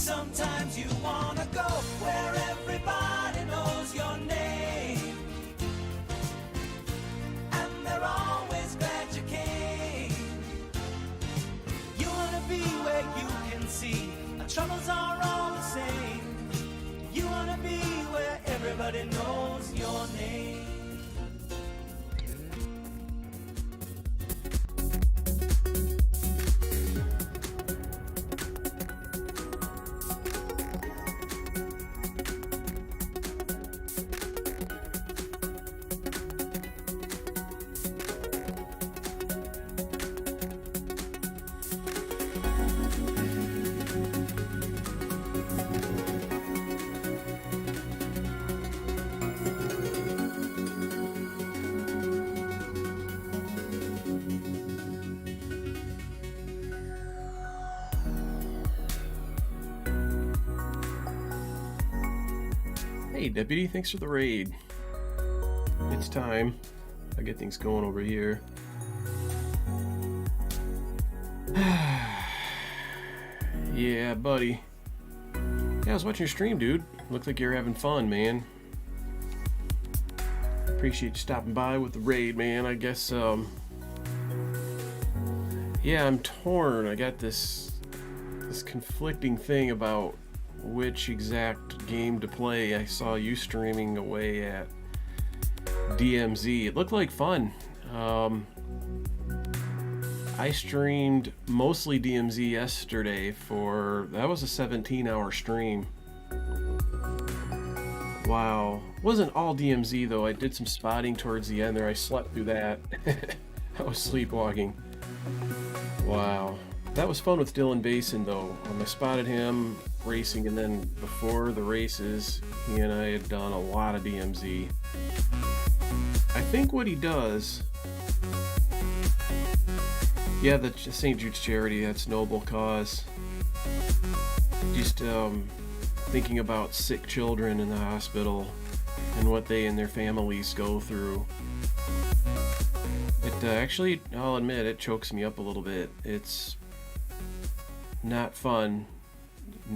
Sometimes you wanna go where everybody knows your name, and they're always glad you came. You wanna be where you can see our troubles are all the same. You wanna be where everybody knows your name. Hey, Deputy, thanks for the raid. It's time. I get things going over here. Yeah, buddy. Yeah, I was watching your stream, dude. Looked like you're having fun, man. Appreciate you stopping by with the raid, man. I guess, yeah, I'm torn. I got this conflicting thing about which exact game to play. I saw you streaming away at DMZ. It looked like fun. I streamed mostly DMZ yesterday that was a 17-hour stream. Wow. Wasn't all DMZ though. I did some spotting towards the end there. I slept through that. I was sleepwalking. Wow. That was fun with Dylan Basin though. I spotted him racing, and then before the races, he and I had done a lot of DMZ. I think what he does, yeah, the St. Jude's charity, that's noble cause. Just thinking about sick children in the hospital and what they and their families go through. It actually, I'll admit, it chokes me up a little bit. It's not fun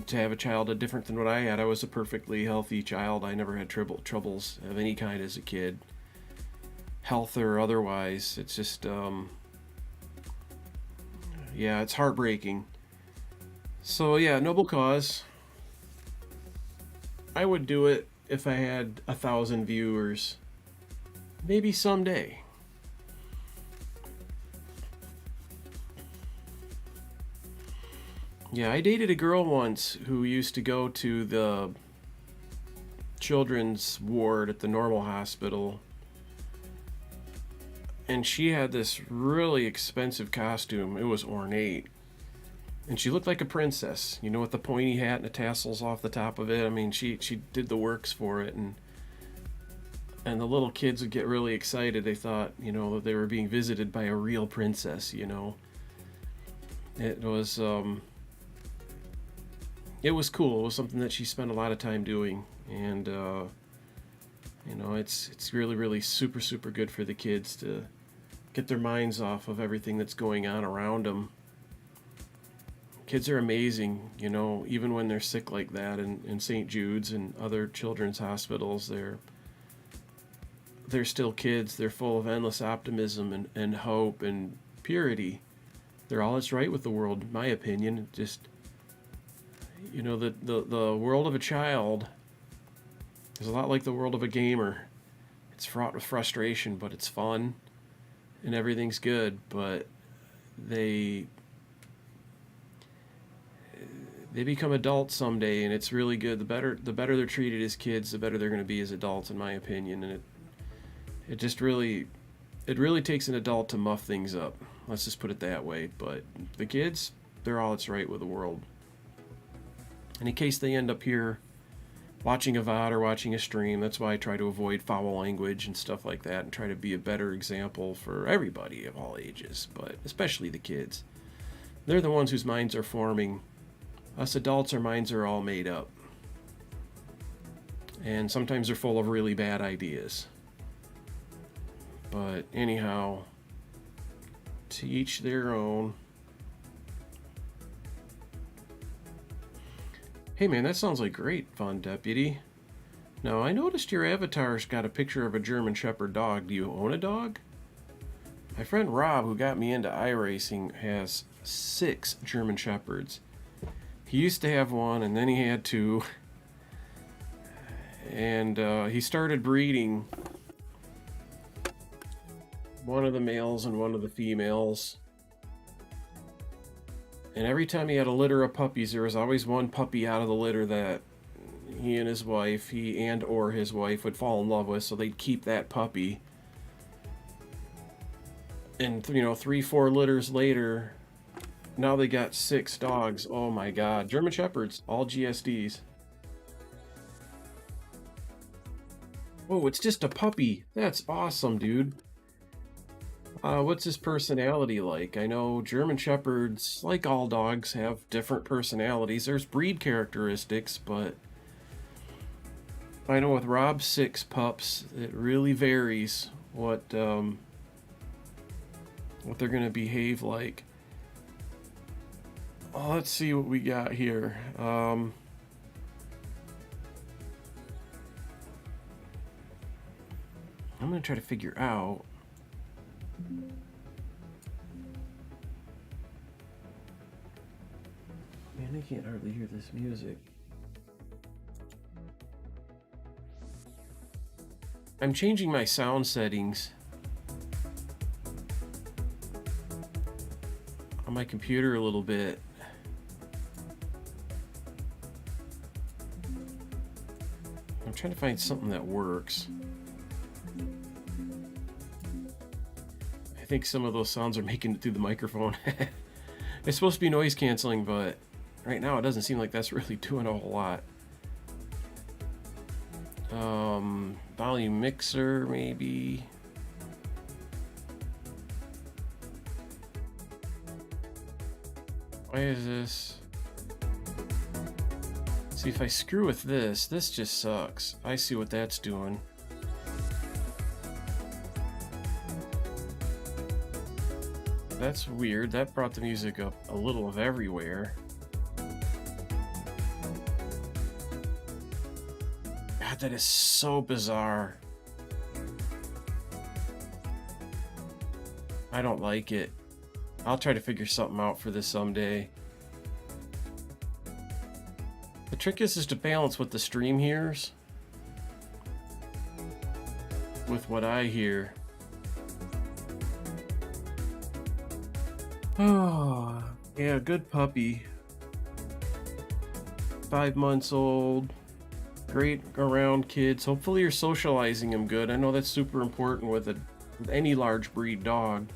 to have a childhood different than what I had. I was a perfectly healthy child. I never had troubles of any kind as a kid, health or otherwise. It's just, yeah, it's heartbreaking. So yeah, noble cause. I would do it if I had 1,000 viewers. Maybe someday. Yeah, I dated a girl once who used to go to the children's ward at the normal hospital. And she had this really expensive costume. It was ornate. And she looked like a princess, you know, with the pointy hat and the tassels off the top of it. I mean, she did the works for it. And the little kids would get really excited. They thought, you know, that they were being visited by a real princess, you know. It was cool. It was something that she spent a lot of time doing, and you know, it's really, really super, super good for the kids to get their minds off of everything that's going on around them. Kids are amazing, you know, even when they're sick like that, in St. Jude's and other children's hospitals, they're still kids. They're full of endless optimism and hope and purity. They're all that's right with the world, in my opinion. Just, you know, the world of a child is a lot like the world of a gamer. It's fraught with frustration, but it's fun and everything's good. But they become adults someday, and it's really good. The better they're treated as kids, the better they're going to be as adults, in my opinion. And it just really takes an adult to muff things up. Let's just put it that way. But the kids, they're all that's right with the world. And in case they end up here watching a VOD or watching a stream, that's why I try to avoid foul language and stuff like that, and try to be a better example for everybody of all ages, but especially the kids. They're the ones whose minds are forming. Us adults, our minds are all made up. And sometimes they're full of really bad ideas. But anyhow, to each their own. Hey man, that sounds like great fun, Deputy. Now, I noticed your avatar's got a picture of a German Shepherd dog. Do you own a dog? My friend Rob, who got me into iRacing, has 6 German Shepherds. He used to have one, and then he had 2. And he started breeding one of the males and one of the females. And every time he had a litter of puppies, there was always one puppy out of the litter that he and his wife, he and or his wife would fall in love with, so they'd keep that puppy. And, 3-4 litters later, now they got 6 dogs. Oh my god. German Shepherds, all GSDs. Oh, it's just a puppy. That's awesome, dude. What's his personality like? I know German Shepherds, like all dogs, have different personalities. There's breed characteristics, but I know with Rob's 6 pups, it really varies what they're going to behave like. Oh, let's see what we got here. I'm going to try to figure out. Man, I can't hardly hear this music. I'm changing my sound settings on my computer a little bit. I'm trying to find something that works. I think some of those sounds are making it through the microphone. It's supposed to be noise canceling, but right now it doesn't seem like that's really doing a whole lot. Volume mixer, maybe. Why is this? See, if I screw with this just sucks. I see what that's doing. That's weird. That brought the music up a little of everywhere. God, that is so bizarre. I don't like it. I'll try to figure something out for this someday. The trick is to balance what the stream hears with what I hear. Oh, yeah, good puppy. 5 months old. Great around kids. Hopefully you're socializing him good. I know that's super important with any large breed dog.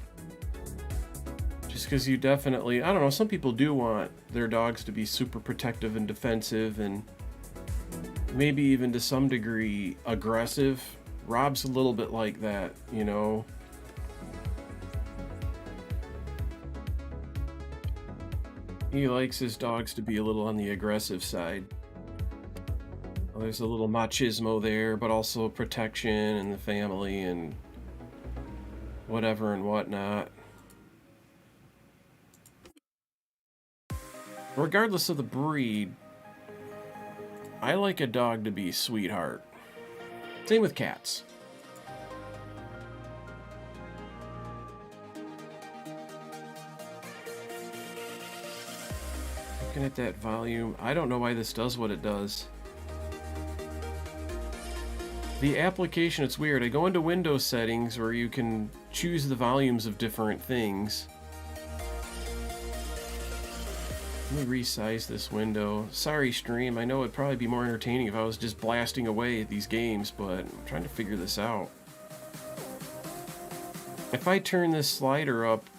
Just because you definitely, I don't know, some people do want their dogs to be super protective and defensive and maybe even to some degree aggressive. Rob's a little bit like that, you know. He likes his dogs to be a little on the aggressive side. Well, there's a little machismo there, but also protection and the family and whatever and whatnot. Regardless of the breed, I like a dog to be a sweetheart. Same with cats. Looking at that volume, I don't know why this does what it does. The application, it's weird. I go into Windows settings where you can choose the volumes of different things. Let me resize this window. Sorry, stream. I know it'd probably be more entertaining if I was just blasting away at these games, but I'm trying to figure this out. If I turn this slider up,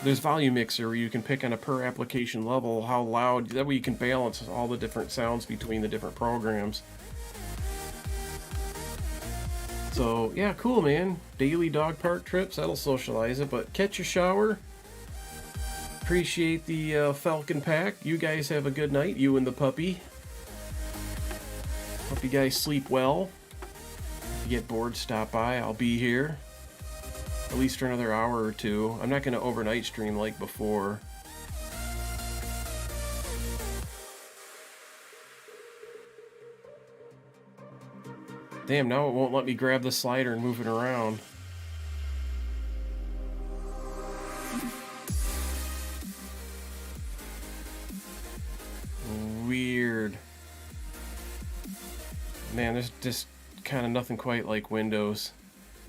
there's volume mixer where you can pick on a per application level how loud, that way you can balance all the different sounds between the different programs. So yeah, cool, man. Daily dog park trips, that'll socialize it, but catch a shower. Appreciate the Falcon pack. You guys have a good night, you and the puppy. Hope you guys sleep well. If you get bored, stop by. I'll be here. At least for another hour or two. I'm not going to overnight stream like before. Damn, now it won't let me grab the slider and move it around. Weird. Man, there's just kind of nothing quite like Windows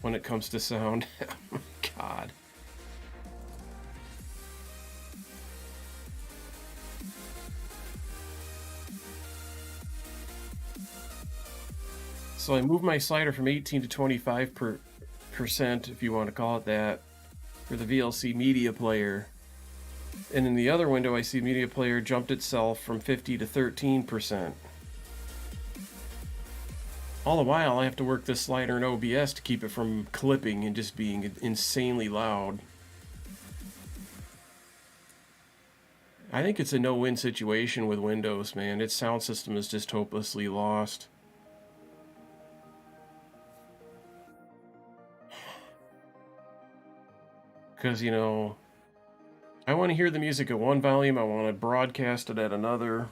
when it comes to sound. Oh my god. So I moved my slider from 18 to 25%, if you want to call it that, for the VLC media player. And in the other window, I see media player jumped itself from 50 to 13%. All the while, I have to work this slider in OBS to keep it from clipping and just being insanely loud. I think it's a no-win situation with Windows, man. Its sound system is just hopelessly lost. Because, you know, I want to hear the music at one volume, I want to broadcast it at another.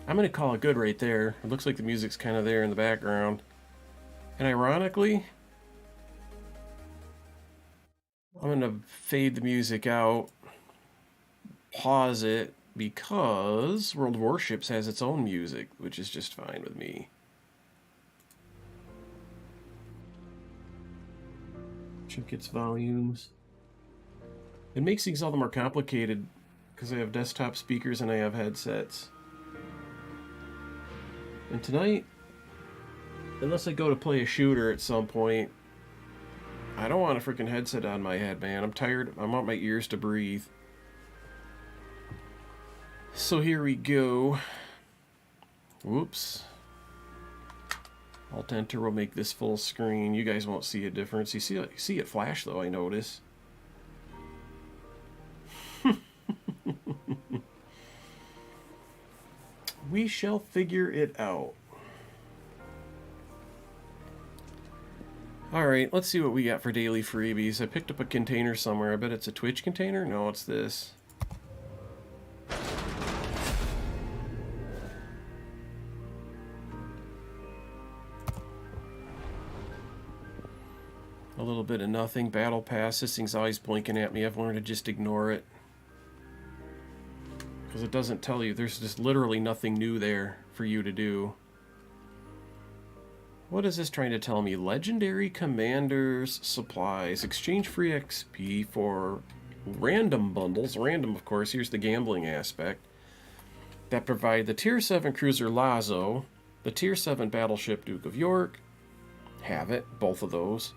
I'm going to call it good right there. It looks like the music's kind of there in the background. And ironically, I'm going to fade the music out, pause it, because World Warships has its own music, which is just fine with me. Check its volumes. It makes things all the more complicated because I have desktop speakers and I have headsets. And tonight, unless I go to play a shooter at some point, I don't want a freaking headset on my head, man. I'm tired. I want my ears to breathe. So here we go. Whoops. Alt-Enter will make this full screen. You guys won't see a difference. You see it flash, though, I notice. We shall figure it out. Alright, let's see what we got for daily freebies. I picked up a container somewhere. I bet it's a Twitch container? No, it's this. A little bit of nothing. Battle Pass. This thing's always blinking at me. I've learned to just ignore it. Because it doesn't tell you. There's just literally nothing new there for you to do. What is this trying to tell me? Legendary Commanders Supplies. Exchange free XP for random bundles. Random, of course. Here's the gambling aspect. That provide the Tier 7 Cruiser Lazo, the Tier 7 Battleship Duke of York. Have it. Both of those.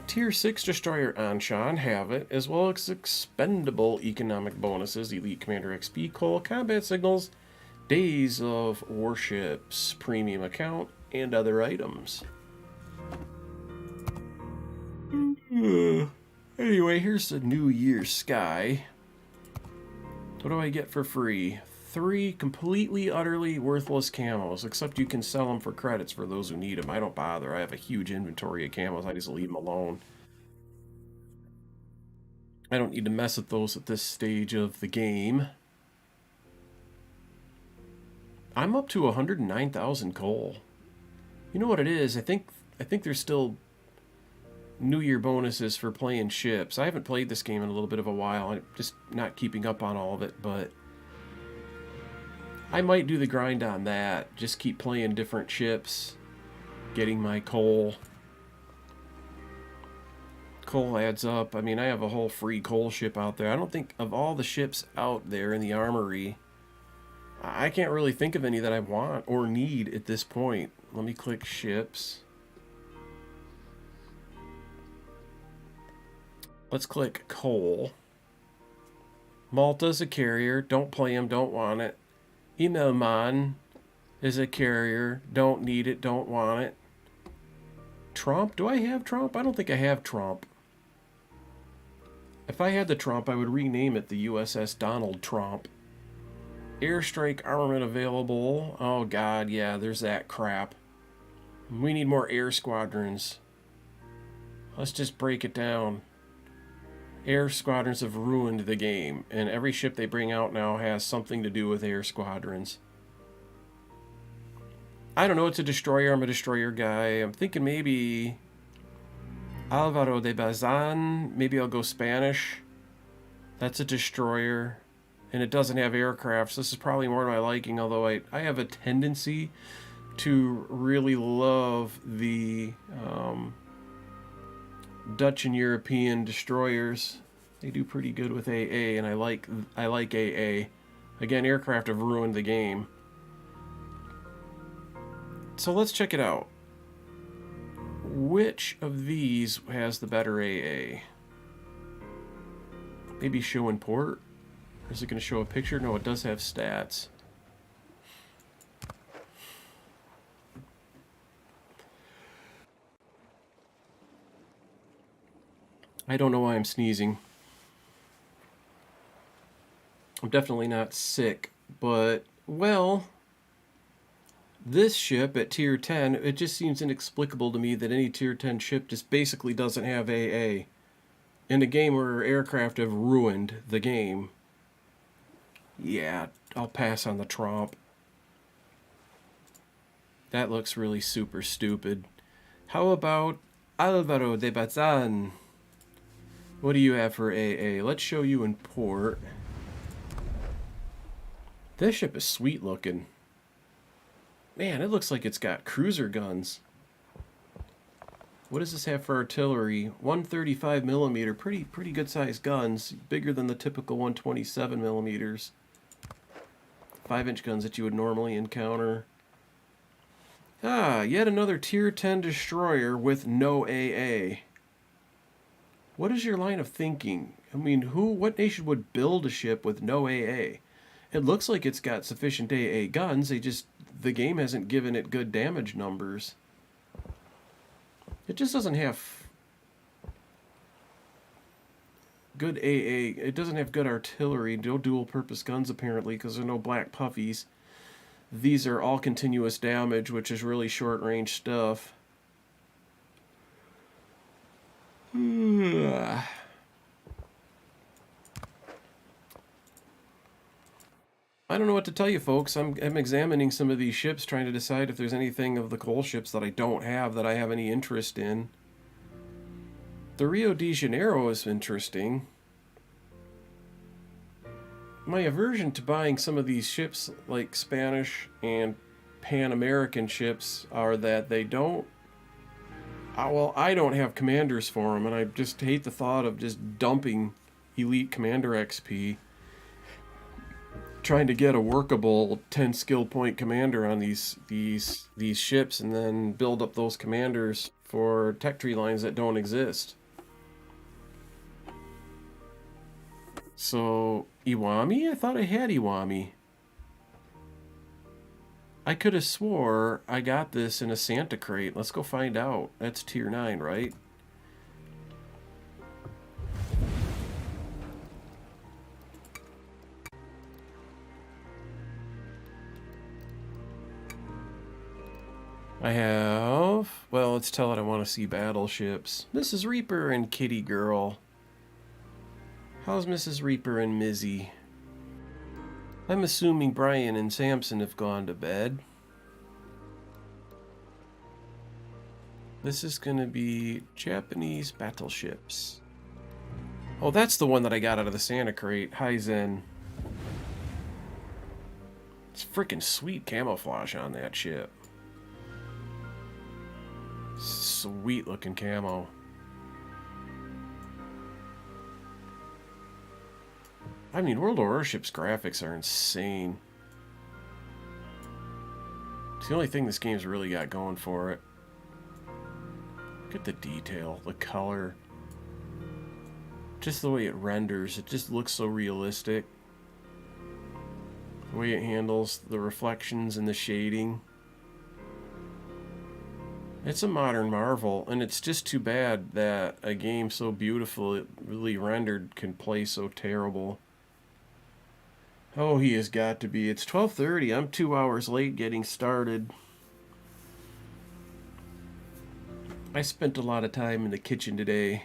Tier 6 Destroyer Anshan, have it, as well as expendable economic bonuses, Elite Commander XP, Coal, Combat Signals, Days of Warships, Premium Account, and other items. Anyway, here's the New Year's Sky. What do I get for free? 3 completely, utterly worthless camos, except you can sell them for credits for those who need them. I don't bother. I have a huge inventory of camos. I just leave them alone. I don't need to mess with those at this stage of the game. I'm up to 109,000 coal. You know what it is? I think there's still New Year bonuses for playing ships. I haven't played this game in a little bit of a while. I'm just not keeping up on all of it, but I might do the grind on that. Just keep playing different ships, getting my coal. Coal adds up. I mean, I have a whole free coal ship out there. I don't think of all the ships out there in the armory, I can't really think of any that I want or need at this point. Let me click ships. Let's click coal. Malta's a carrier. Don't play him. Don't want it. Imelman is a carrier. Don't need it. Don't want it. Trump? Do I have Trump? I don't think I have Trump. If I had the Trump, I would rename it the USS Donald Trump. Airstrike armament available. Oh god, yeah, there's that crap. We need more air squadrons. Let's just break it down. Air squadrons have ruined the game, and every ship they bring out now has something to do with air squadrons. I don't know, it's a destroyer. I'm a destroyer guy. I'm thinking maybe Alvaro de Bazan. Maybe I'll go Spanish. That's a destroyer, and it doesn't have aircraft, so this is probably more to my liking, although I have a tendency to really love the Dutch and European destroyers. They do pretty good with AA, and I like AA. Again, aircraft have ruined the game. So let's check it out. Which of these has the better AA? Maybe show in port? Or is it going to show a picture? No, it does have stats. I don't know why I'm sneezing. I'm definitely not sick, but, well, this ship at tier 10, it just seems inexplicable to me that any tier 10 ship just basically doesn't have AA. In a game where aircraft have ruined the game. Yeah, I'll pass on the Tromp. That looks really super stupid. How about Alvaro de Bazan? What do you have for AA? Let's show you in port. This ship is sweet looking. Man, it looks like it's got cruiser guns. What does this have for artillery? 135 millimeter, pretty good sized guns, bigger than the typical 127 millimeters. 5-inch guns that you would normally encounter. Ah, yet another tier 10 destroyer with no AA. What is your line of thinking? I mean, what nation would build a ship with no AA? It looks like it's got sufficient AA guns, the game hasn't given it good damage numbers. It just doesn't have good AA. It doesn't have good artillery, no dual purpose guns apparently, because there are no black puffies. These are all continuous damage, which is really short range stuff. I don't know what to tell you, folks. I'm examining some of these ships, trying to decide if there's anything of the coal ships that I don't have that I have any interest in. The Rio de Janeiro is interesting. My aversion to buying some of these ships, like Spanish and Pan-American ships, are that they don't... well, I don't have commanders for them, and I just hate the thought of just dumping elite commander XP. Trying to get a workable 10 skill point commander on these ships and then build up those commanders for tech tree lines that don't exist. So, Iwami? I thought I had Iwami. I could have swore I got this in a Santa crate. Let's go find out. That's tier 9, right? I have... Well, let's tell it I want to see battleships. Mrs. Reaper and Kitty Girl. How's Mrs. Reaper and Mizzy? I'm assuming Brian and Samson have gone to bed. This is going to be Japanese battleships. Oh, that's the one that I got out of the Santa crate. Hizen. It's freaking sweet camouflage on that ship. Sweet looking camo. I mean, World of Warships graphics are insane. It's the only thing this game's really got going for it. Look at the detail, the color. Just the way it renders, it just looks so realistic. The way it handles the reflections and the shading. It's a modern marvel, and it's just too bad that a game so beautifully rendered can play so terrible. Oh, he has got to be. It's 12:30. I'm 2 hours late getting started. I spent a lot of time in the kitchen today.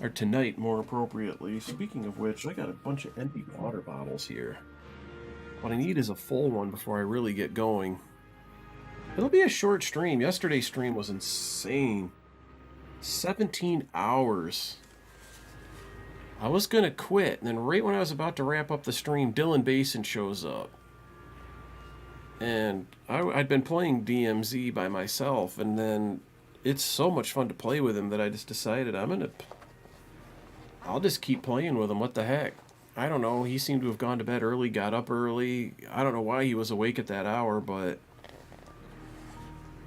Or tonight, more appropriately. Speaking of which, I got a bunch of empty water bottles here. What I need is a full one before I really get going. It'll be a short stream. Yesterday's stream was insane. 17 hours. I was going to quit, and then right when I was about to wrap up the stream, Dylan Basin shows up. And I'd been playing DMZ by myself, and then it's so much fun to play with him that I just decided I'll just keep playing with him. What the heck? I don't know. He seemed to have gone to bed early, got up early. I don't know why he was awake at that hour, but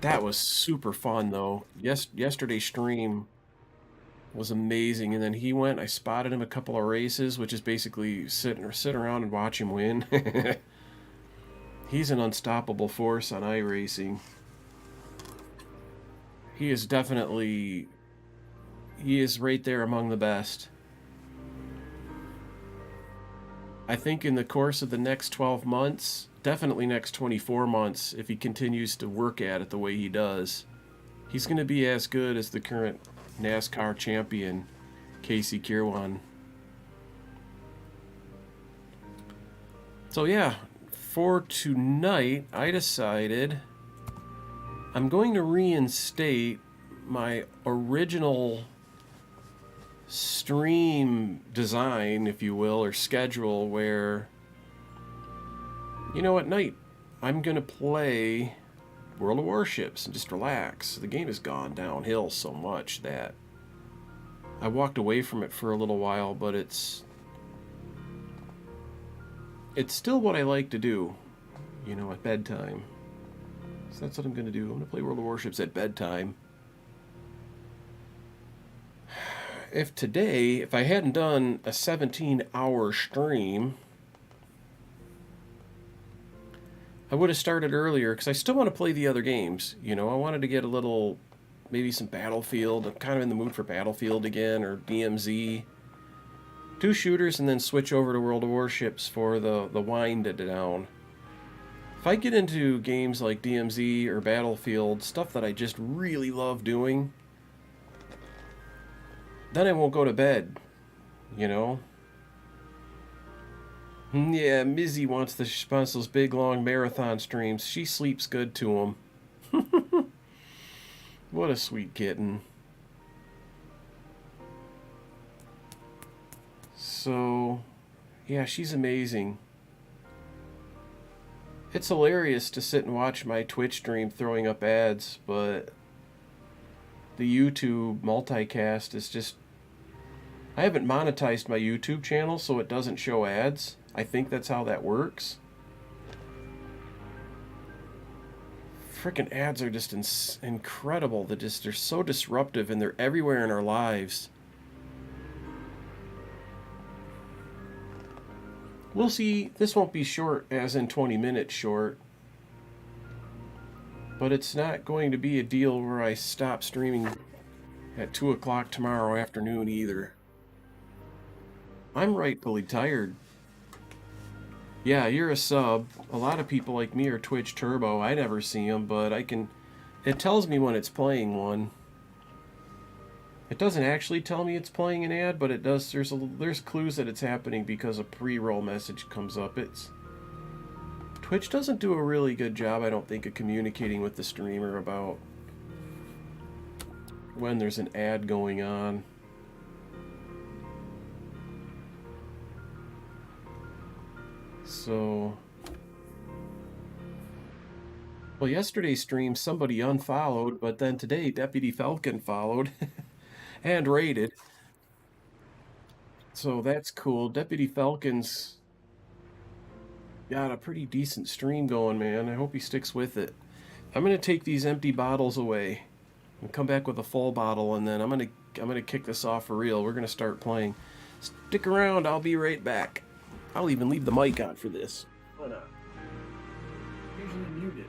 that was super fun, though. Yesterday's stream was amazing, and then he went. I spotted him a couple of races, which is basically sit around and watch him win. He's an unstoppable force on iRacing. He is right there among the best. I think in the course of the next 12 months, definitely next 24 months, if he continues to work at it the way he does, he's going to be as good as the current NASCAR champion, Casey Kirwan. So yeah, for tonight, I decided I'm going to reinstate my original stream design, if you will, or schedule, where, at night I'm going to play World of Warships and just relax. The game has gone downhill so much that I walked away from it for a little while, but it's still what I like to do, at bedtime. So that's what I'm going to do. I'm going to play World of Warships at bedtime. If I hadn't done a 17-hour stream, I would have started earlier, because I still want to play the other games. I wanted to get maybe some Battlefield. I'm kind of in the mood for Battlefield again, or DMZ. 2 shooters, and then switch over to World of Warships for the wind down. If I get into games like DMZ or Battlefield, stuff that I just really love doing, then I won't go to bed, Yeah, Mizzy wants to sponsor those big, long marathon streams. She sleeps good to them. What a sweet kitten. So, yeah, she's amazing. It's hilarious to sit and watch my Twitch stream throwing up ads, but the YouTube multicast is just... I haven't monetized my YouTube channel, so it doesn't show ads. I think that's how that works. Frickin' ads are just incredible. They're so disruptive, and they're everywhere in our lives. We'll see. This won't be short, as in 20 minutes short. But it's not going to be a deal where I stop streaming at 2 o'clock tomorrow afternoon either. I'm rightfully tired. Yeah, you're a sub. A lot of people like me are Twitch Turbo. I never see them, but it tells me when it's playing one. It doesn't actually tell me it's playing an ad, but it does. There's clues that it's happening because a pre-roll message comes up. Twitch doesn't do a really good job, I don't think, of communicating with the streamer about when there's an ad going on. So, well, yesterday's stream somebody unfollowed, but then today Deputy Falcon followed and raided. So that's cool. Deputy Falcon's got a pretty decent stream going, man. I hope he sticks with it. I'm gonna take these empty bottles away and come back with a full bottle, and then I'm gonna kick this off for real. We're gonna start playing. Stick around. I'll be right back. I'll even leave the mic on for this. Why not? Usually mute it.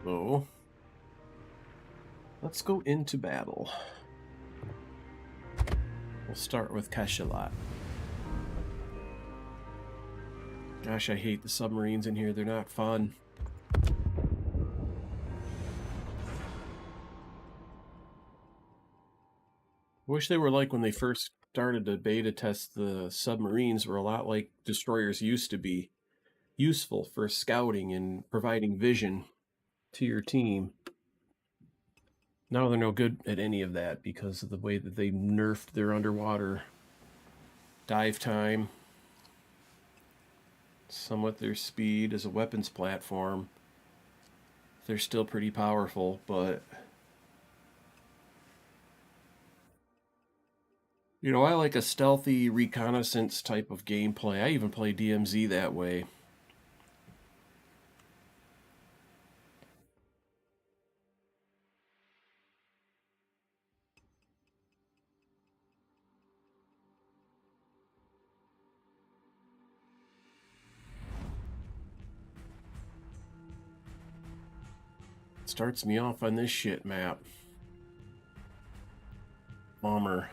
So, let's go into battle. We'll start with Kashalat. Gosh, I hate the submarines in here. They're not fun. Wish they were like when they first started to beta test the submarines, were a lot like destroyers used to be. Useful for scouting and providing vision to your team. Now they're no good at any of that because of the way that they nerfed their underwater dive time, somewhat their speed as a weapons platform. They're still pretty powerful, but you know, I like a stealthy reconnaissance type of gameplay. I even play DMZ that way. Starts me off on this shit map. Bomber.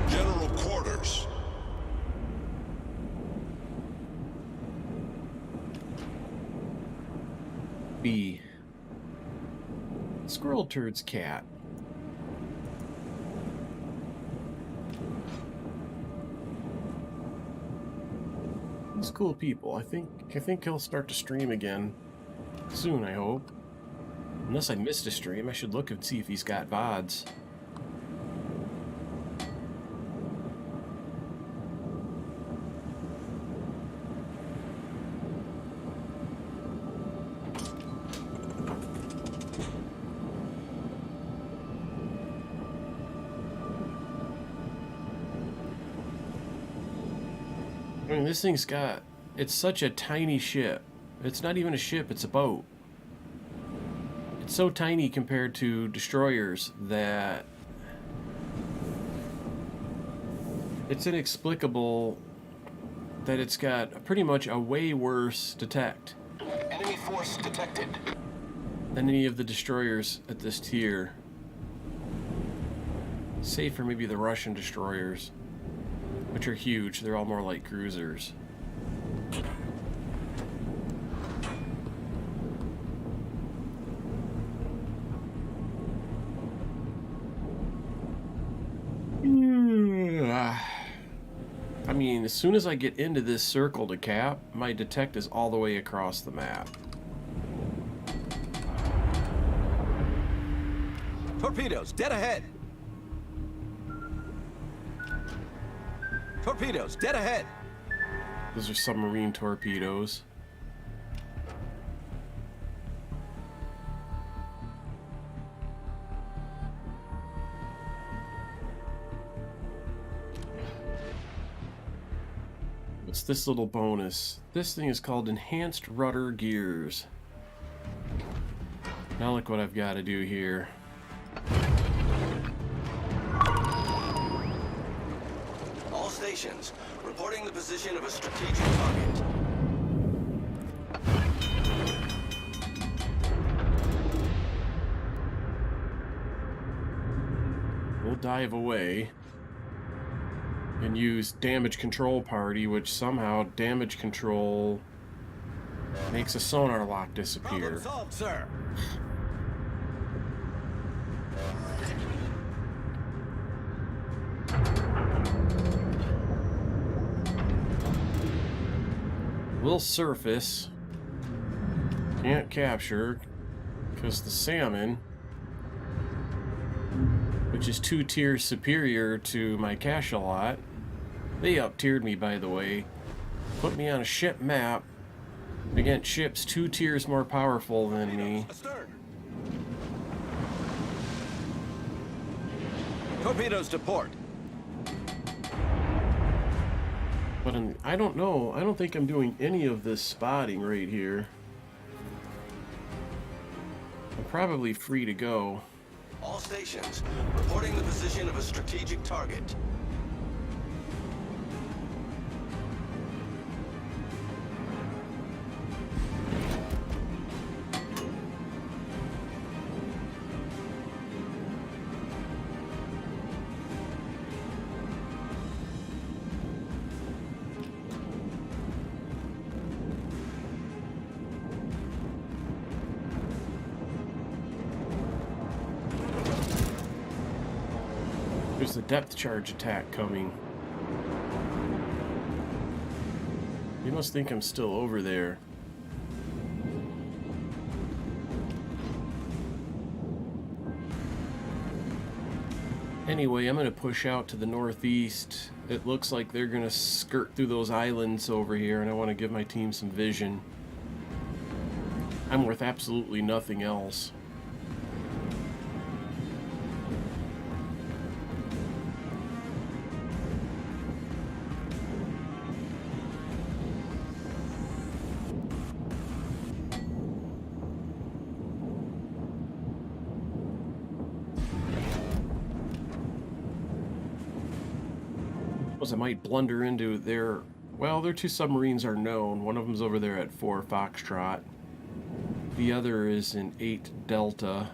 General quarters. B. Squirrel Turd's cat. He's cool people. I think he'll start to stream again soon, I hope. Unless I missed a stream, I should look and see if he's got VODs. I mean, this thing's got... It's such a tiny ship. It's not even a ship, it's a boat. It's so tiny compared to destroyers that... It's inexplicable that it's got pretty much a way worse detect Enemy force detected. than any of the destroyers at this tier. Save for maybe the Russian destroyers, which are huge. They're all more like cruisers. I mean, as soon as I get into this circle to cap, my detect is all the way across the map. Torpedoes, dead ahead! Torpedoes, dead ahead! Those are submarine torpedoes. What's this little bonus? This thing is called Enhanced Rudder Gears. Now look what I've got to do here. All stations, reporting the position of a strategic target. We'll dive away and use damage control party, which somehow damage control makes a sonar lock disappear. Problem solved, sir. We'll surface. Can't capture because the salmon, which is 2 tiers superior to my cachalot, they up-tiered me, by the way. Put me on a ship map against ships 2 tiers more powerful than me. Astern. Torpedoes to port. But I don't know. I don't think I'm doing any of this spotting right here. I'm probably free to go. All stations reporting the position of a strategic target. There's a depth charge attack coming. You must think I'm still over there. Anyway, I'm going to push out to the northeast. It looks like they're going to skirt through those islands over here, and I want to give my team some vision. I'm worth absolutely nothing else. I might blunder into their... Well, their two submarines are known. One of them's over there at 4 Foxtrot. The other is in 8 Delta.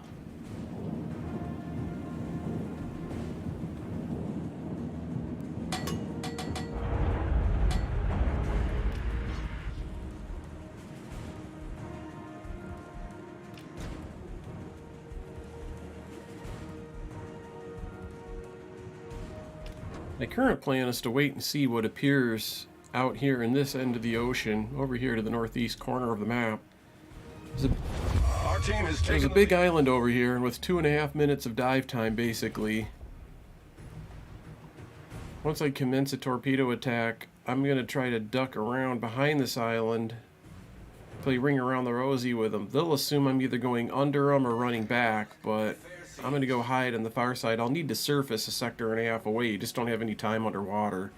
My current plan is to wait and see what appears out here in this end of the ocean, over here to the northeast corner of the map. Our team has There's a taken big island over here, and with 2.5 minutes of dive time, basically. Once I commence a torpedo attack, I'm going to try to duck around behind this island, play Ring Around the Rosie with them. They'll assume I'm either going under them or running back, but I'm going to go hide on the far side. I'll need to surface a sector and a half away. You just don't have any time underwater.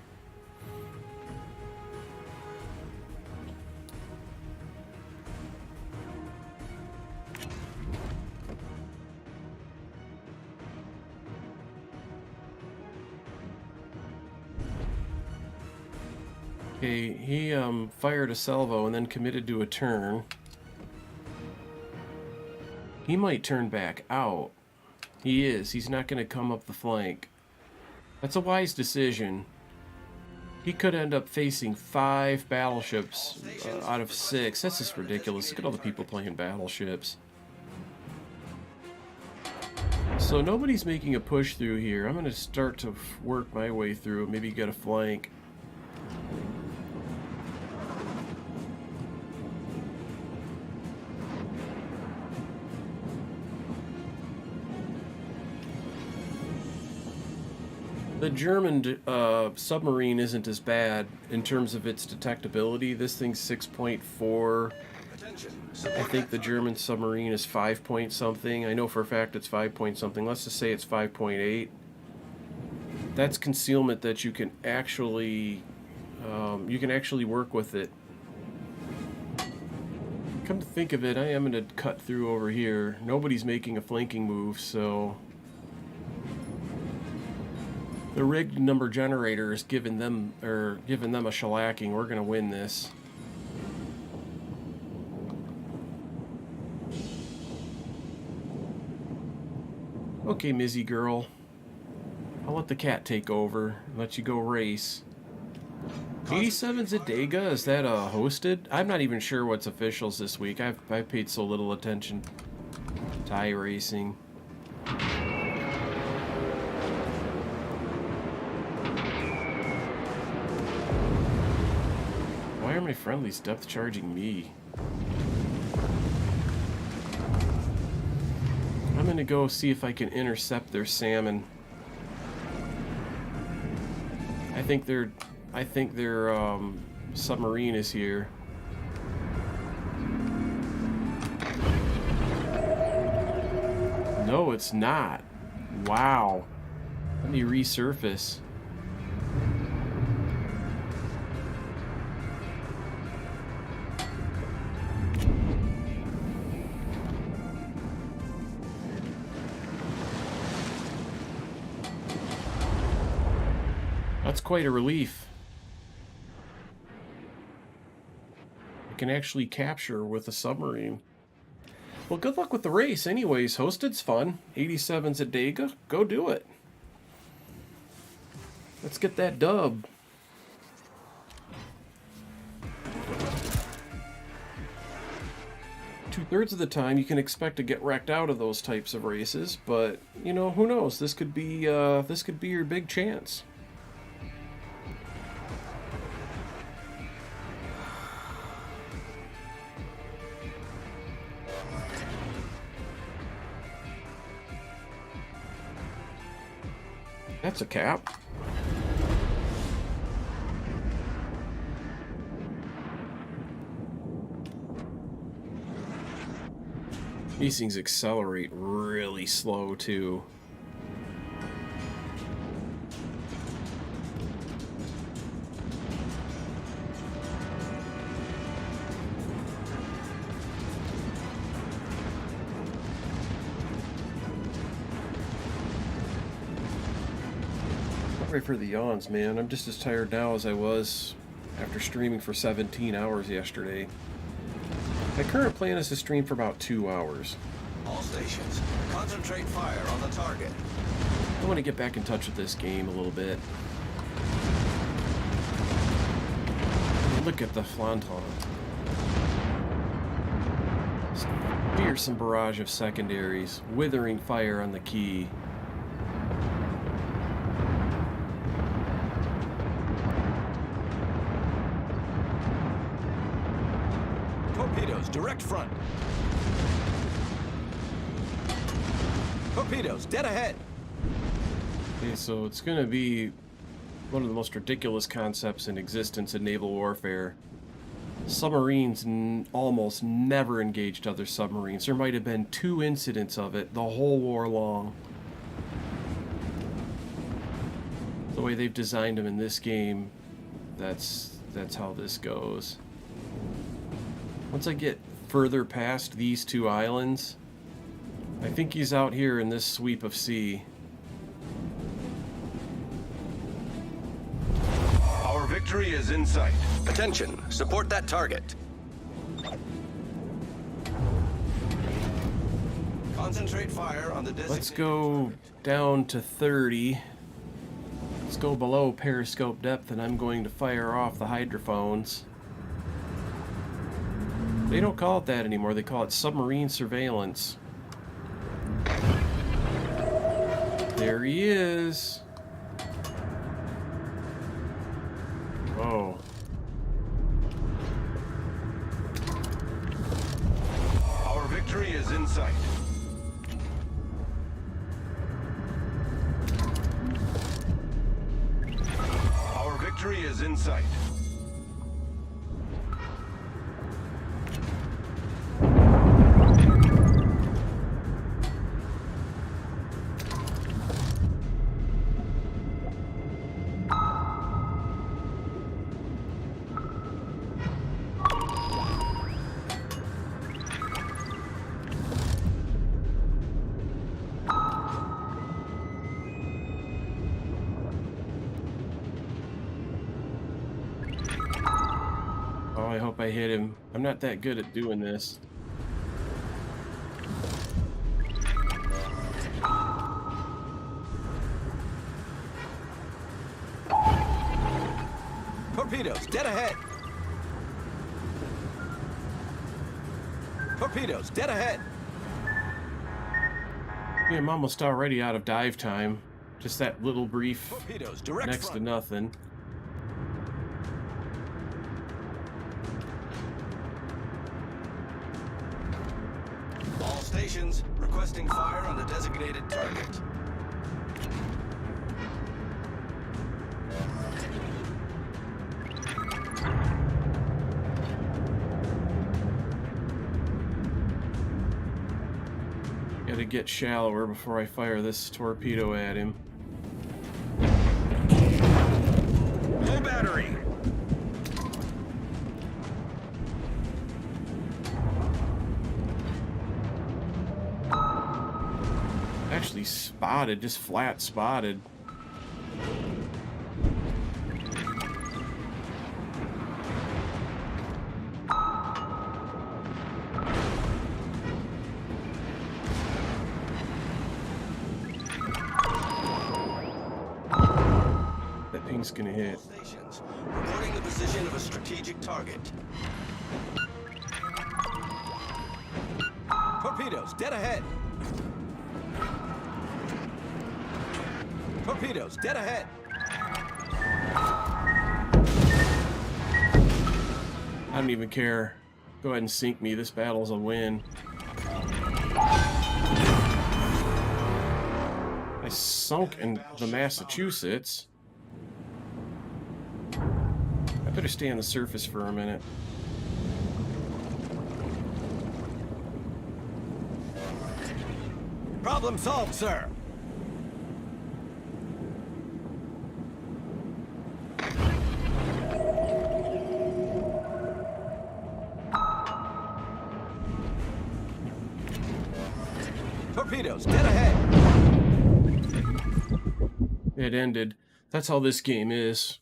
Okay, he fired a salvo and then committed to a turn. He might turn back out. He is. He's not going to come up the flank. That's a wise decision. He could end up facing 5 battleships out of 6. That's just ridiculous. Look at all the people playing battleships. So nobody's making a push through here. I'm going to start to work my way through. Maybe get a flank. The German submarine isn't as bad in terms of its detectability. This thing's 6.4. I think the German submarine is 5 point something. I know for a fact it's 5 point something. Let's just say it's 5.8. That's concealment that you can actually work with it. Come to think of it, I am going to cut through over here. Nobody's making a flanking move, so the rigged number generator is giving them a shellacking. We're going to win this. Okay, Mizzy girl. I'll let the cat take over and let you go race. 87's at Dega? Is that hosted? I'm not even sure what's officials this week. I've paid so little attention to iRacing. Why are my friendlies depth charging me? I'm gonna go see if I can intercept their salmon. I think their submarine is here. No, it's not. Wow. Let me resurface. That's quite a relief. I can actually capture with a submarine. Well, good luck with the race anyways. Hosted's fun. 87's at Dega. Go do it. Let's get that dub. Two-thirds of the time you can expect to get wrecked out of those types of races, but you know, who knows? This could be your big chance. That's a cap. These things accelerate really slow too. Sorry for the yawns, man. I'm just as tired now as I was after streaming for 17 hours yesterday. My current plan is to stream for about 2 hours. All stations, concentrate fire on the target. I want to get back in touch with this game a little bit. Look at the Flanton. Fearsome barrage of secondaries, withering fire on the key. Torpedoes, direct front. Torpedoes, dead ahead. Okay, so it's going to be one of the most ridiculous concepts in existence in naval warfare. Submarines almost never engaged other submarines. There might have been 2 incidents of it the whole war long. The way they've designed them in this game, that's how this goes. Once I get further past these 2 islands, I think he's out here in this sweep of sea. Our victory is in sight. Attention, support that target. Concentrate fire on the designated Let's go down to 30. Let's go below periscope depth, and I'm going to fire off the hydrophones. They don't call it that anymore. They call it submarine surveillance. There he is. Whoa. Our victory is in sight. Our victory is in sight. Oh, I hope I hit him. I'm not that good at doing this. Torpedoes, dead ahead. Torpedoes, dead ahead. Yeah, I'm almost already out of dive time. Just that little brief Torpedoes, direct next front. to nothing. All stations, requesting fire on the designated target. Gotta get shallower before I fire this torpedo at him. Low battery. Actually spotted, just flat spotted. thing's gonna hit. Stations, reporting the position of a strategic target. Torpedoes, dead ahead. Torpedoes, dead ahead. I don't even care. Go ahead and sink me. This battle's a win. I sunk in the Massachusetts. I better stay on the surface for a minute. Problem solved, sir. Torpedoes, dead ahead. It ended. That's how this game is.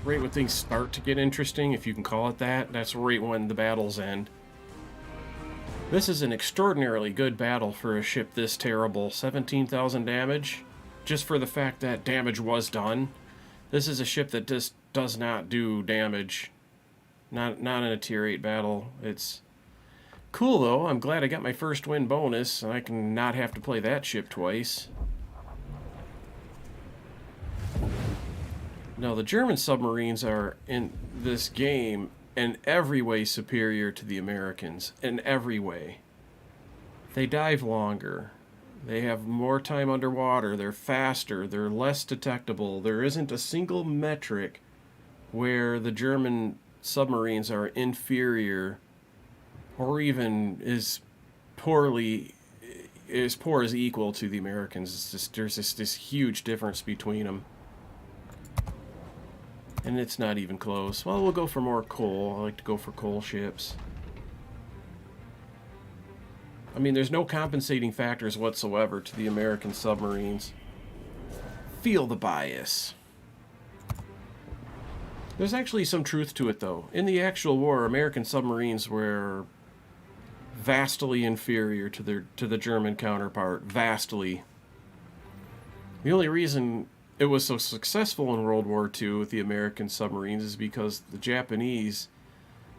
Right when things start to get interesting, if you can call it that, that's right when the battles end. This is an extraordinarily good battle for a ship this terrible. 17,000 damage, just for the fact that damage was done. This is a ship that just does not do damage. Not in a tier 8 battle. It's cool though. I'm glad I got my first win bonus, and I can not have to play that ship twice. No, the German submarines are, in this game, in every way superior to the Americans. In every way. They dive longer. They have more time underwater. They're faster. They're less detectable. There isn't a single metric where the German submarines are inferior or even as poor as equal to the Americans. It's just, there's this huge difference between them. And it's not even close. Well, we'll go for more coal. I like to go for coal ships. I mean, there's no compensating factors whatsoever to the American submarines. Feel the bias. There's actually some truth to it, though. In the actual war, American submarines were vastly inferior to the German counterpart. Vastly. The only reason it was so successful in World War II with the American submarines is because the Japanese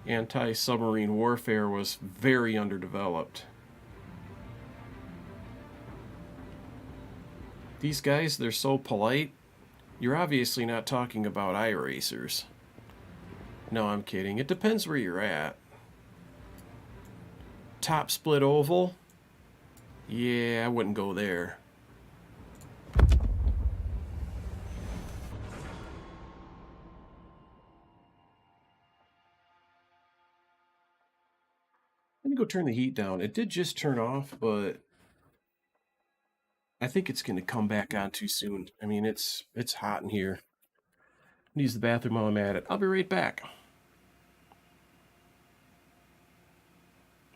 anti-submarine warfare was very underdeveloped. These guys, they're so polite. You're obviously not talking about iRacers. No, I'm kidding. It depends where you're at. Top split oval? Yeah, I wouldn't go there. Let me go turn the heat down. It did just turn off, but I think it's going to come back on too soon. I mean, it's hot in here. I'll use the bathroom while I'm at it. I'll be right back.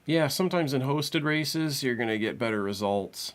Yeah, sometimes in hosted races, you're going to get better results.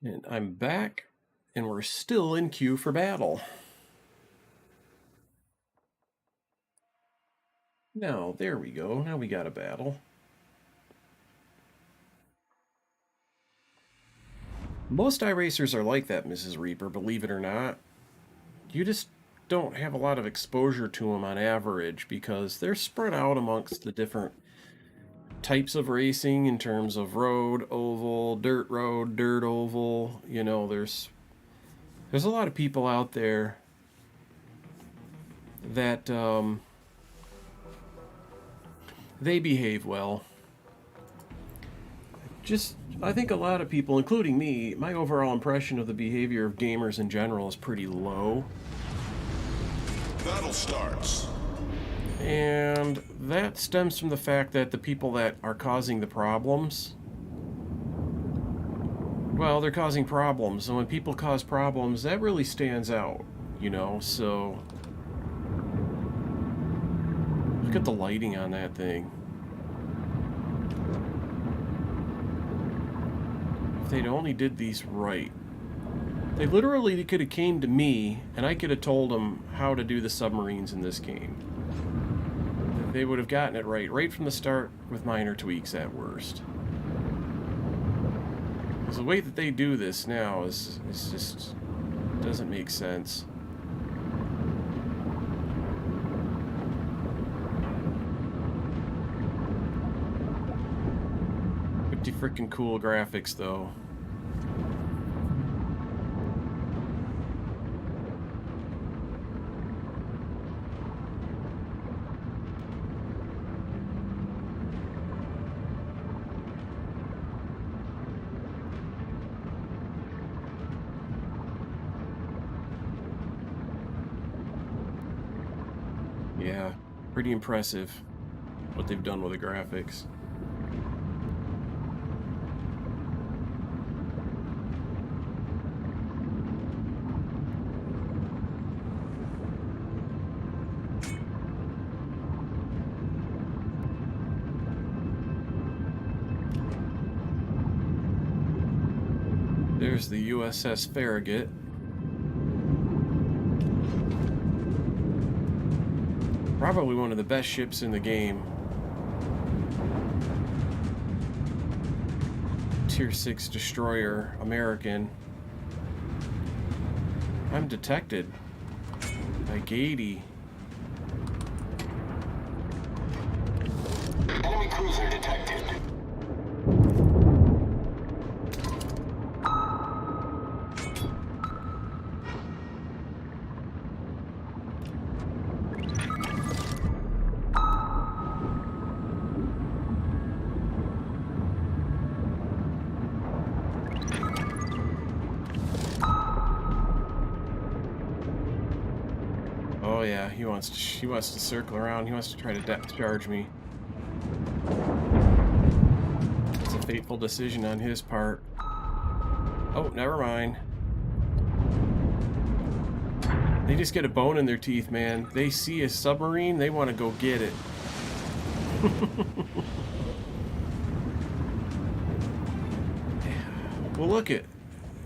And I'm back, and we're still in queue for battle. Now, there we go. Now we got a battle. Most iRacers are like that, Mrs. Reaper, believe it or not. You just don't have a lot of exposure to them on average because they're spread out amongst the different types of racing in terms of road, oval, dirt road, dirt oval. You know, there's a lot of people out there that they behave well. I think a lot of people, including me, my overall impression of the behavior of gamers in general is pretty low. Battle starts. And that stems from the fact that the people that are causing the problems, well, they're causing problems. And when people cause problems, that really stands out, you know? So, look at the lighting on that thing. If they'd only did these right. They literally could have came to me, and I could have told them how to do the submarines in this game. They would have gotten it right from the start, with minor tweaks at worst. Because the way that they do this now is just doesn't make sense. Pretty freaking cool graphics, though. Yeah, pretty impressive what they've done with the graphics. There's the USS Farragut. Probably one of the best ships in the game. Tier 6 destroyer, American. I'm detected by Gady. Enemy cruiser detected. Oh yeah, he wants to circle around. He wants to try to discharge me. It's a fateful decision on his part. Oh, never mind. They just get a bone in their teeth, man. They see a submarine, they want to go get it. Well, look it.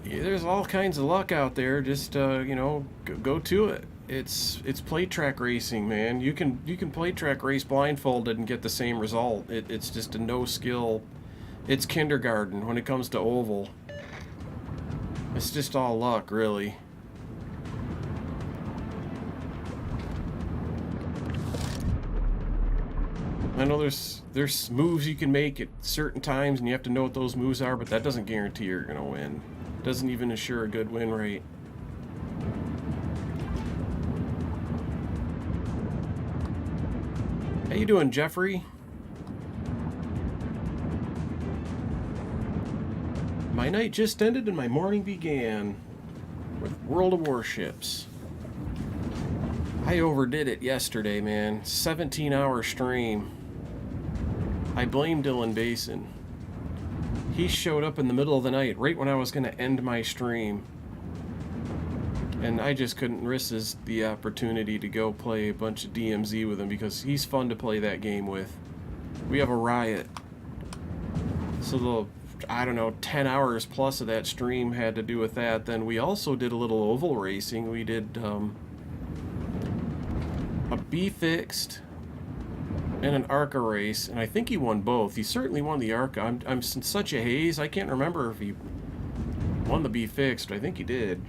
There's all kinds of luck out there. Just you know, go to it. It's plate track racing, man. You can plate track race blindfolded and get the same result. It's just a no skill. It's kindergarten when it comes to oval. It's just all luck, really. I know there's moves you can make at certain times, and you have to know what those moves are, but that doesn't guarantee you're gonna win. Doesn't even assure a good win rate. How you doing, Jeffrey? My night just ended and my morning began with World of Warships. I overdid it yesterday, man. 17-hour stream. I blame Dylan Basin. He showed up in the middle of the night, right when I was going to end my stream. And I just couldn't risk the opportunity to go play a bunch of DMZ with him because he's fun to play that game with. We have a riot. So I don't know, 10 hours plus of that stream had to do with that. Then we also did a little oval racing. We did a B fixed and an ARCA race, and I think he won both. He certainly won the ARCA. I'm in such a haze, I can't remember if he won the B fixed, but I think he did.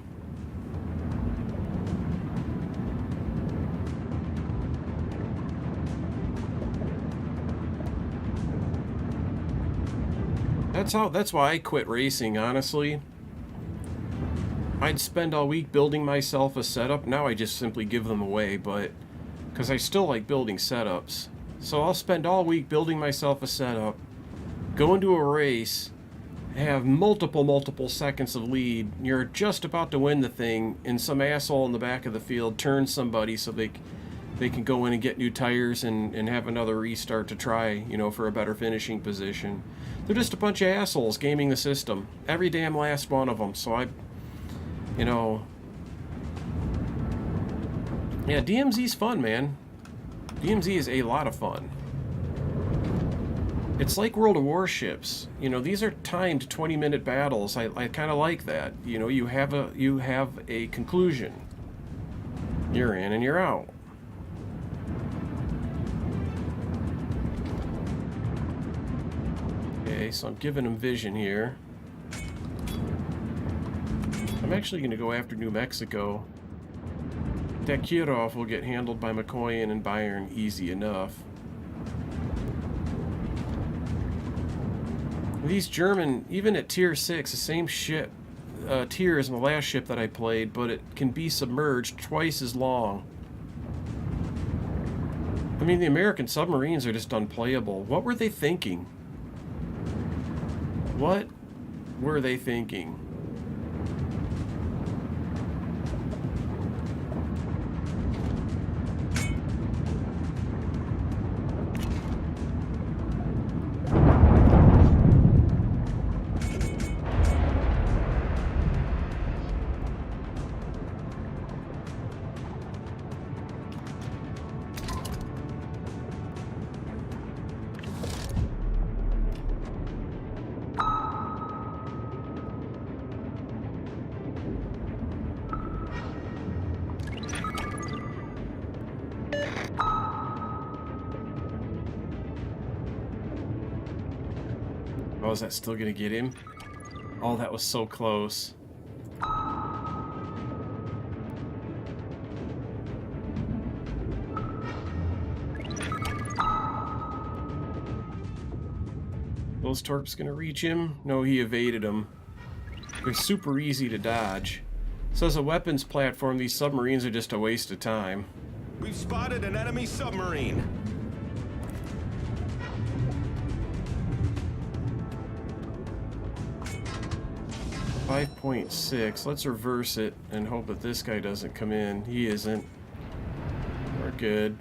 That's why I quit racing, honestly. I'd spend all week building myself a setup. Now I just simply give them away, but because I still like building setups. So I'll spend all week building myself a setup, go into a race, have multiple seconds of lead. You're just about to win the thing, and some asshole in the back of the field turns somebody so they can go in and get new tires and have another restart to try, you know, for a better finishing position. They're just a bunch of assholes gaming the system. Every damn last one of them. So you know, yeah, DMZ's fun, man. DMZ is a lot of fun. It's like World of Warships. You know, these are timed 20-minute battles. I kind of like that. You know, you have a conclusion. You're in and you're out. Okay, so I'm giving him vision here. I'm actually going to go after New Mexico. That Kirov will get handled by McCoyan and Bayern easy enough. These German, even at tier 6, the same ship tier as the last ship that I played, but it can be submerged twice as long. I mean, the American submarines are just unplayable. What were they thinking? What were they thinking? Oh, is that still gonna get him? Oh, that was so close. Those torps gonna reach him? No, he evaded them. They're super easy to dodge. So as a weapons platform, these submarines are just a waste of time. We've spotted an enemy submarine. .6. Let's reverse it and hope that this guy doesn't come in. He isn't. We're good.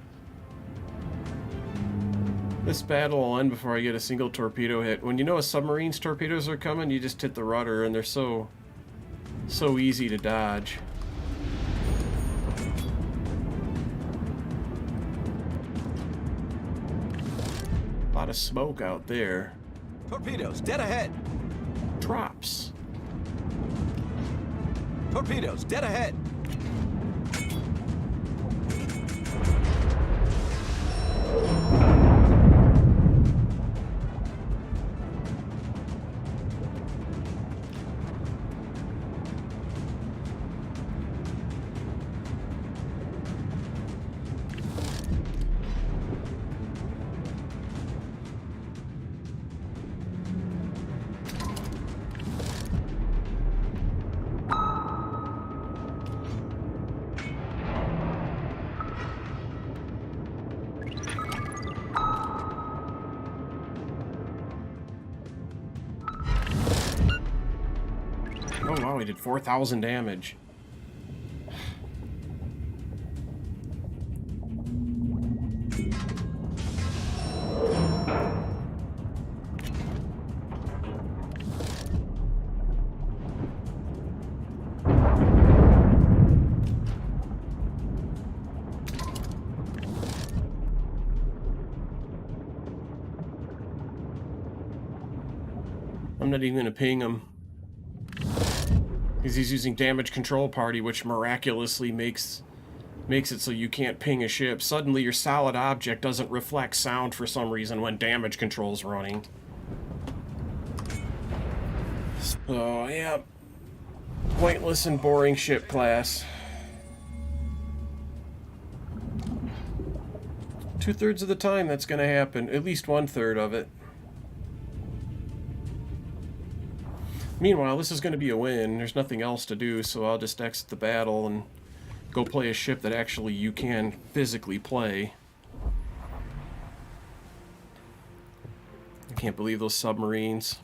This battle will end before I get a single torpedo hit. When you know a submarine's torpedoes are coming, you just hit the rudder and they're so easy to dodge. A lot of smoke out there. Torpedoes, dead ahead. Drops. Torpedoes, dead ahead. Oh wow, he did 4,000 damage. I'm not even going to ping him. Because he's using damage control party, which miraculously makes it so you can't ping a ship. Suddenly your solid object doesn't reflect sound for some reason when damage control's running. So, yeah. Pointless and boring ship class. 2/3 of the time that's going to happen. At least 1/3 of it. Meanwhile, this is going to be a win. There's nothing else to do, so I'll just exit the battle and go play a ship that actually you can physically play. I can't believe those submarines.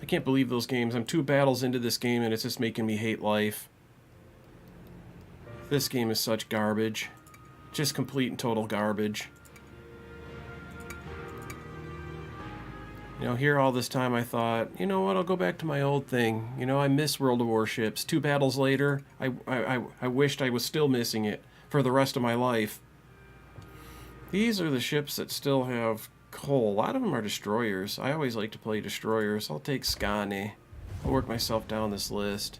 I can't believe those games. I'm 2 battles into this game and it's just making me hate life. This game is such garbage. Just complete and total garbage. You know, here all this time I thought, you know what, I'll go back to my old thing. You know, I miss World of Warships. 2 battles later, I wished I was still missing it for the rest of my life. These are the ships that still have coal. A lot of them are destroyers. I always like to play destroyers. I'll take Skane. I'll work myself down this list.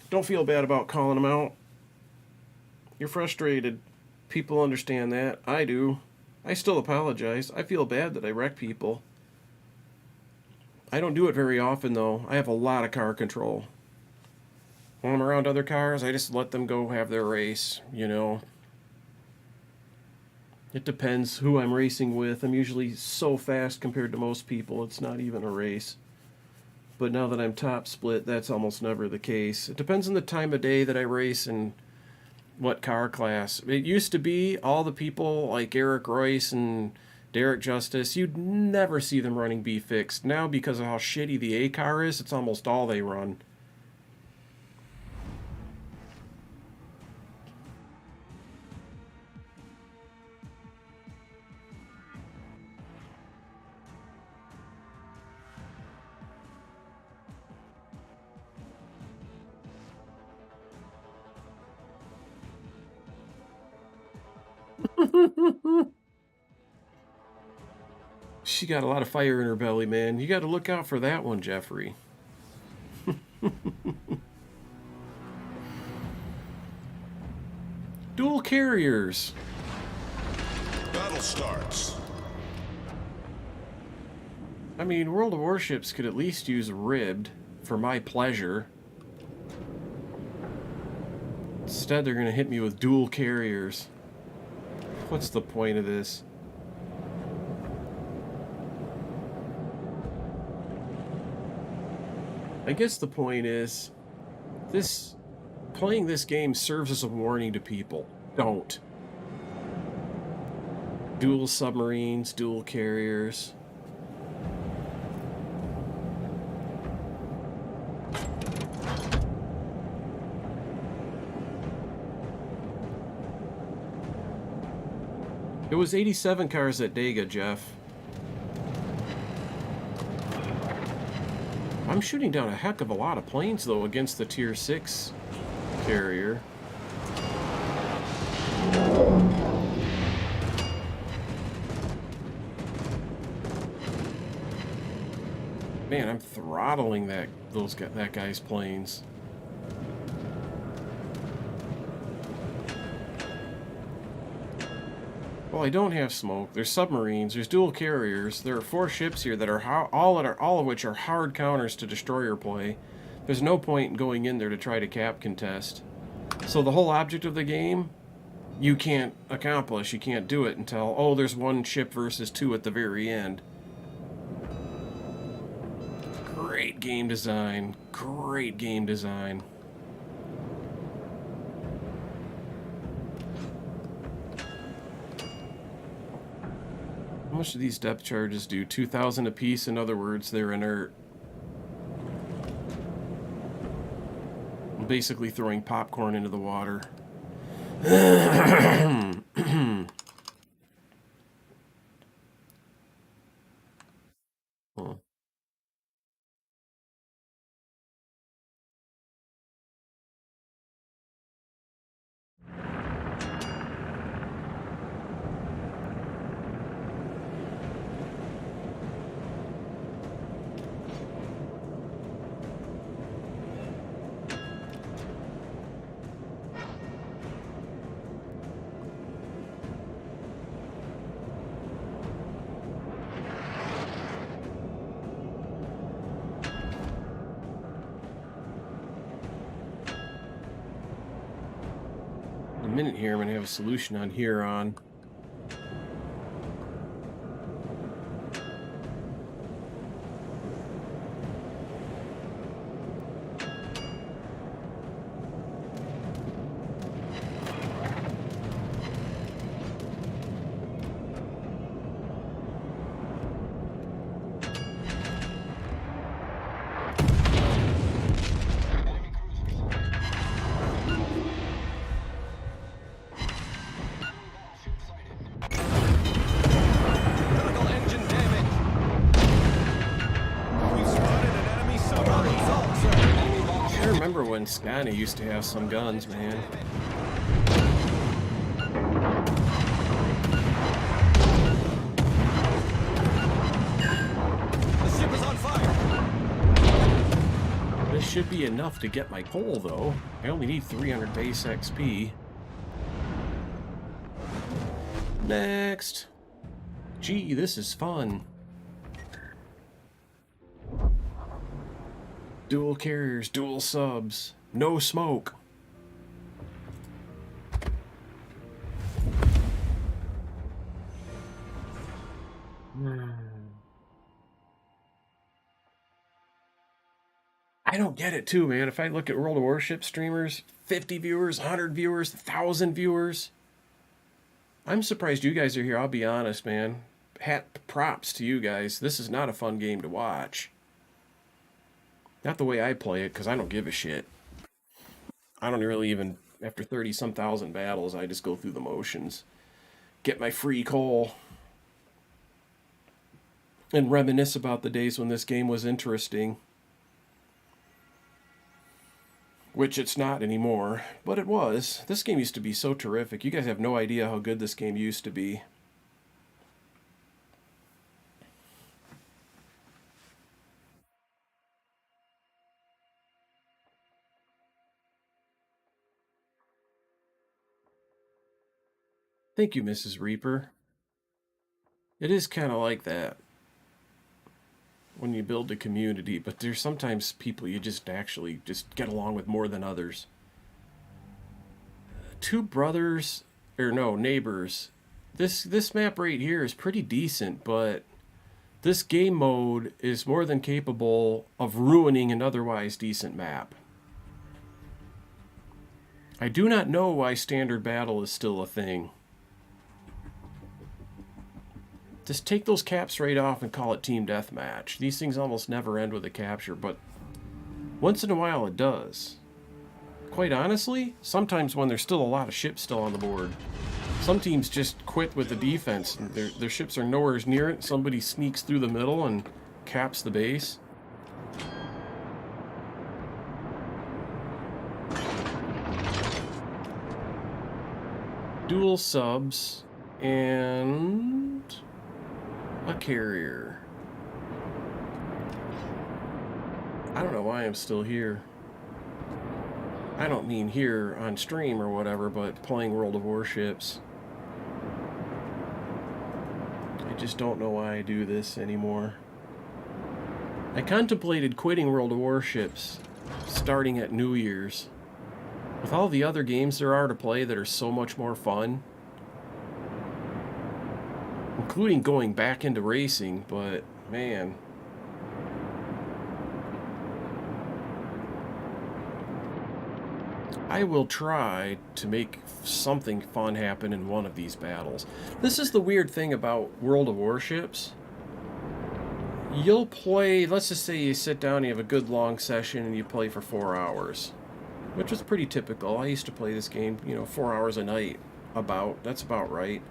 Don't feel bad about calling them out. You're frustrated. People understand that. I do. I still apologize. I feel bad that I wreck people. I don't do it very often, though. I have a lot of car control. When I'm around other cars, I just let them go have their race, you know. It depends who I'm racing with. I'm usually so fast compared to most people, it's not even a race. But now that I'm top split, that's almost never the case. It depends on the time of day that I race and what car class. It used to be all the people like Eric Royce and Derek Justice, you'd never see them running B fixed. Now, because of how shitty the A car is, it's almost all they run. She got a lot of fire in her belly, man. You got to look out for that one, Jeffrey. Dual carriers. Battle starts. I mean, World of Warships could at least use ribbed for my pleasure. Instead, they're going to hit me with dual carriers. What's the point of this? I guess the point is, playing this game serves as a warning to people. Don't. Dual submarines, dual carriers. It was 87 cars at Dega, Jeff. I'm shooting down a heck of a lot of planes, though, against the Tier 6 carrier. Man, I'm throttling that guy's planes. Well, I don't have smoke. There's submarines. There's dual carriers. There are 4 ships here that are all of which are hard counters to destroyer play. There's no point in going in there to try to cap contest. So the whole object of the game, you can't accomplish. You can't do it until, oh, there's 1 ship versus 2 at the very end. Great game design. Great game design. How much do these depth charges do? 2,000 apiece. In other words, they're inert. I'm basically throwing popcorn into the water. minute here, I'm going to have a solution on Huron. Critical engine damage. We've spotted an enemy submarine. Assault, sir. Enemy warship. I remember when Scania used to have some guns, man. The ship is on fire. This should be enough to get my coal, though. I only need 300 base XP. Next. Gee, this is fun. Dual carriers, dual subs, no smoke. I don't get it too, man. If I look at World of Warships streamers, 50 viewers, 100 viewers, 1,000 viewers. I'm surprised you guys are here, I'll be honest, man. Hat props to you guys. This is not a fun game to watch. Not the way I play it, because I don't give a shit. I don't really even, after 30-some thousand battles, I just go through the motions. Get my free coal. And reminisce about the days when this game was interesting. Which it's not anymore, but it was. This game used to be so terrific. You guys have no idea how good this game used to be. Thank you, Mrs. Reaper. It is kind of like that when you build a community, but there's sometimes people you just actually just get along with more than others. Two brothers, or no, neighbors. This map right here is pretty decent, but this game mode is more than capable of ruining an otherwise decent map. I do not know why standard battle is still a thing. Just take those caps right off and call it team deathmatch. These things almost never end with a capture, but once in a while it does. Quite honestly, sometimes when there's still a lot of ships still on the board, some teams just quit with the defense. And their ships are nowhere near it. Somebody sneaks through the middle and caps the base. Dual subs and a carrier. I don't know why I'm still here. I don't mean here on stream or whatever, but playing World of Warships. I just don't know why I do this anymore. I contemplated quitting World of Warships starting at New Year's. With all the other games there are to play that are so much more fun, including going back into racing, but man. I will try to make something fun happen in one of these battles. This is the weird thing about World of Warships. You'll play, let's just say you sit down, you have a good long session, and you play for 4 hours. Which is pretty typical. I used to play this game, 4 hours a night. That's about right.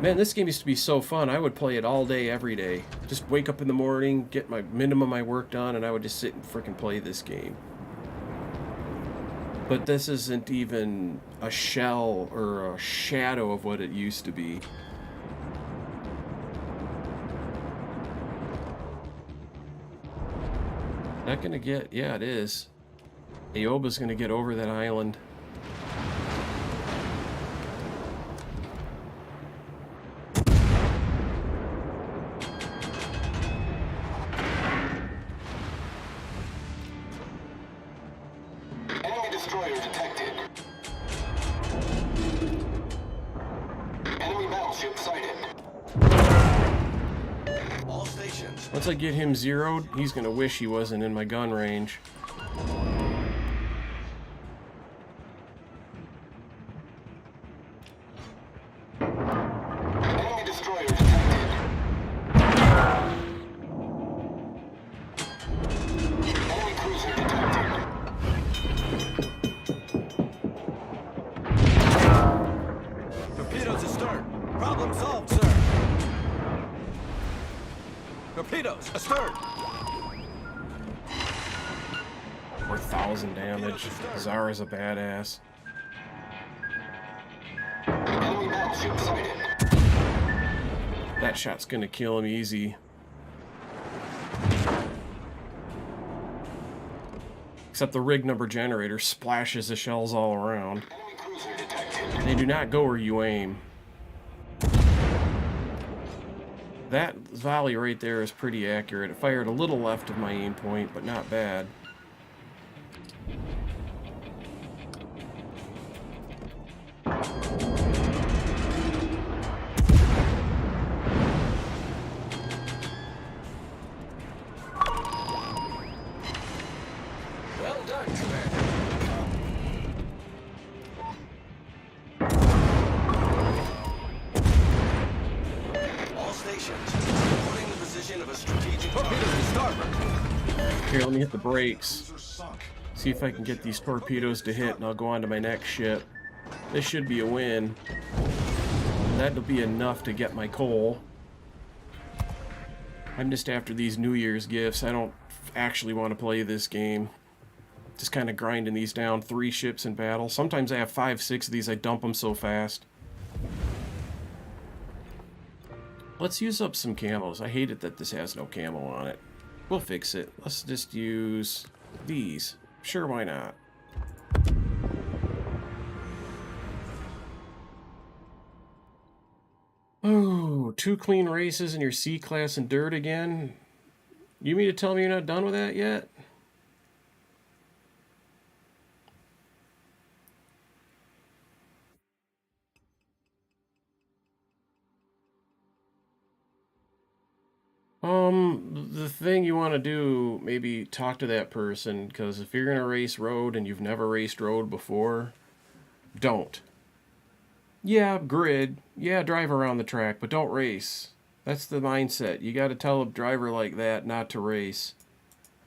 Man, this game used to be so fun. I would play it all day, every day. Just wake up in the morning, get my minimum of my work done, and I would just sit and frickin' play this game. But this isn't even a shell or a shadow of what it used to be. Not gonna get, yeah, it is. Aoba's gonna get over that island. Enemy destroyer detected. Once I get him zeroed, he's gonna wish he wasn't in my gun range. Enemy destroyer detected. Enemy cruiser detected. Torpedoes astern. Problem solved, sir. Torpedoes astern. 4,000 damage. Zara's a badass. Enemy battleship sighted. That shot's gonna kill him easy. Except the rig number generator splashes the shells all around. Enemy cruiser detected. They do not go where you aim. That volley right there is pretty accurate. It fired a little left of my aim point, but not bad. Well done, Commander. All stations reporting the position of a strategic Torpedoes target. to starboard. Here, let me hit the brakes. See if I can get these torpedoes to hit, and I'll go on to my next ship. This should be a win. That'll be enough to get my coal. I'm just after these New Year's gifts. I don't actually want to play this game. Just kind of grinding these down. 3 ships in battle. Sometimes I have 5, 6 of these. I dump them so fast. Let's use up some camos. I hate it that this has no camo on it. We'll fix it. Let's just use these. Sure, why not? Oh, 2 clean races in your C-class and dirt again? You mean to tell me you're not done with that yet? The thing you want to do, maybe talk to that person, because if you're going to race road and you've never raced road before, don't. Yeah, grid. Yeah, drive around the track, but don't race. That's the mindset. You got to tell a driver like that not to race.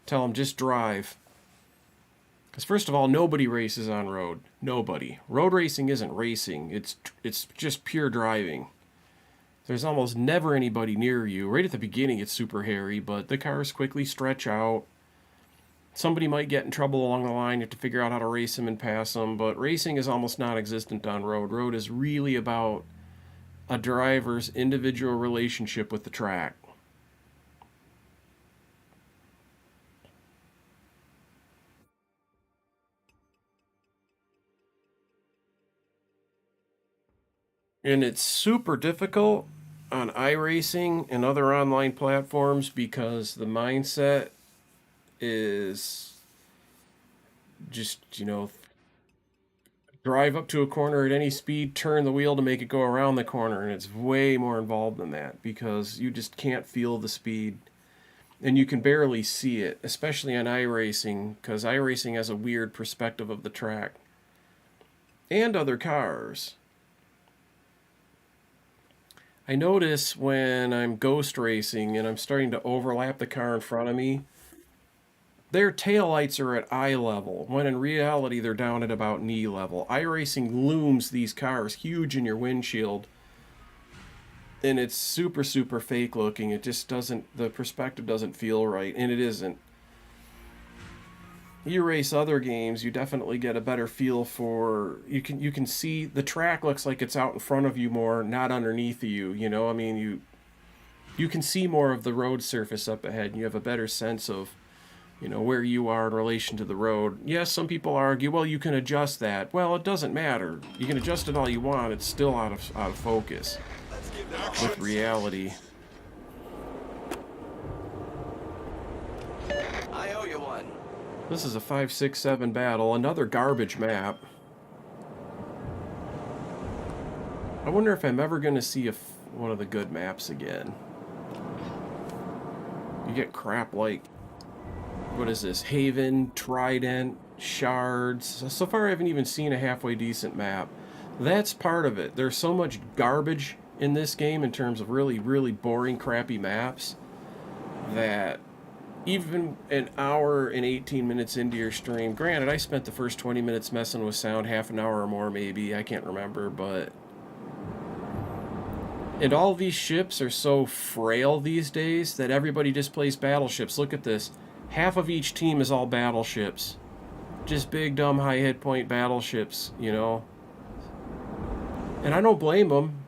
Tell them just drive. Because first of all, nobody races on road. Nobody. Road racing isn't racing. It's just pure driving. There's almost never anybody near you. Right at the beginning, it's super hairy, but the cars quickly stretch out. Somebody might get in trouble along the line. You have to figure out how to race them and pass them, but racing is almost non-existent on road. Road is really about a driver's individual relationship with the track. And it's super difficult on iRacing and other online platforms because the mindset is just, drive up to a corner at any speed, turn the wheel to make it go around the corner, and it's way more involved than that because you just can't feel the speed and you can barely see it, especially on iRacing, because iRacing has a weird perspective of the track and other cars. I notice when I'm ghost racing and I'm starting to overlap the car in front of me, their taillights are at eye level, when in reality they're down at about knee level. iRacing looms these cars huge in your windshield, and it's super, super fake looking. It just doesn't, the perspective doesn't feel right, and it isn't. You race other games, you definitely get a better feel for, you can see the track looks like it's out in front of you more, not underneath of you, I mean, you can see more of the road surface up ahead, and you have a better sense of, where you are in relation to the road. Yes, some people argue, well, you can adjust that. Well, it doesn't matter. You can adjust it all you want, it's still out of focus with reality. I owe you one. This is a 5-6-7 battle, another garbage map. I wonder if I'm ever going to see one of the good maps again. get crap like, what is this? Haven, Trident, Shards. So far I haven't even seen a halfway decent map. That's part of it. There's so much garbage in this game in terms of really, really boring, crappy maps that even an hour and 18 minutes into your stream, granted, I spent the first 20 minutes messing with sound, half an hour or more maybe, I can't remember, but... And all these ships are so frail these days that everybody just plays battleships. Look at this. Half of each team is all battleships. Just big, dumb, high hit point battleships, you know? And I don't blame them.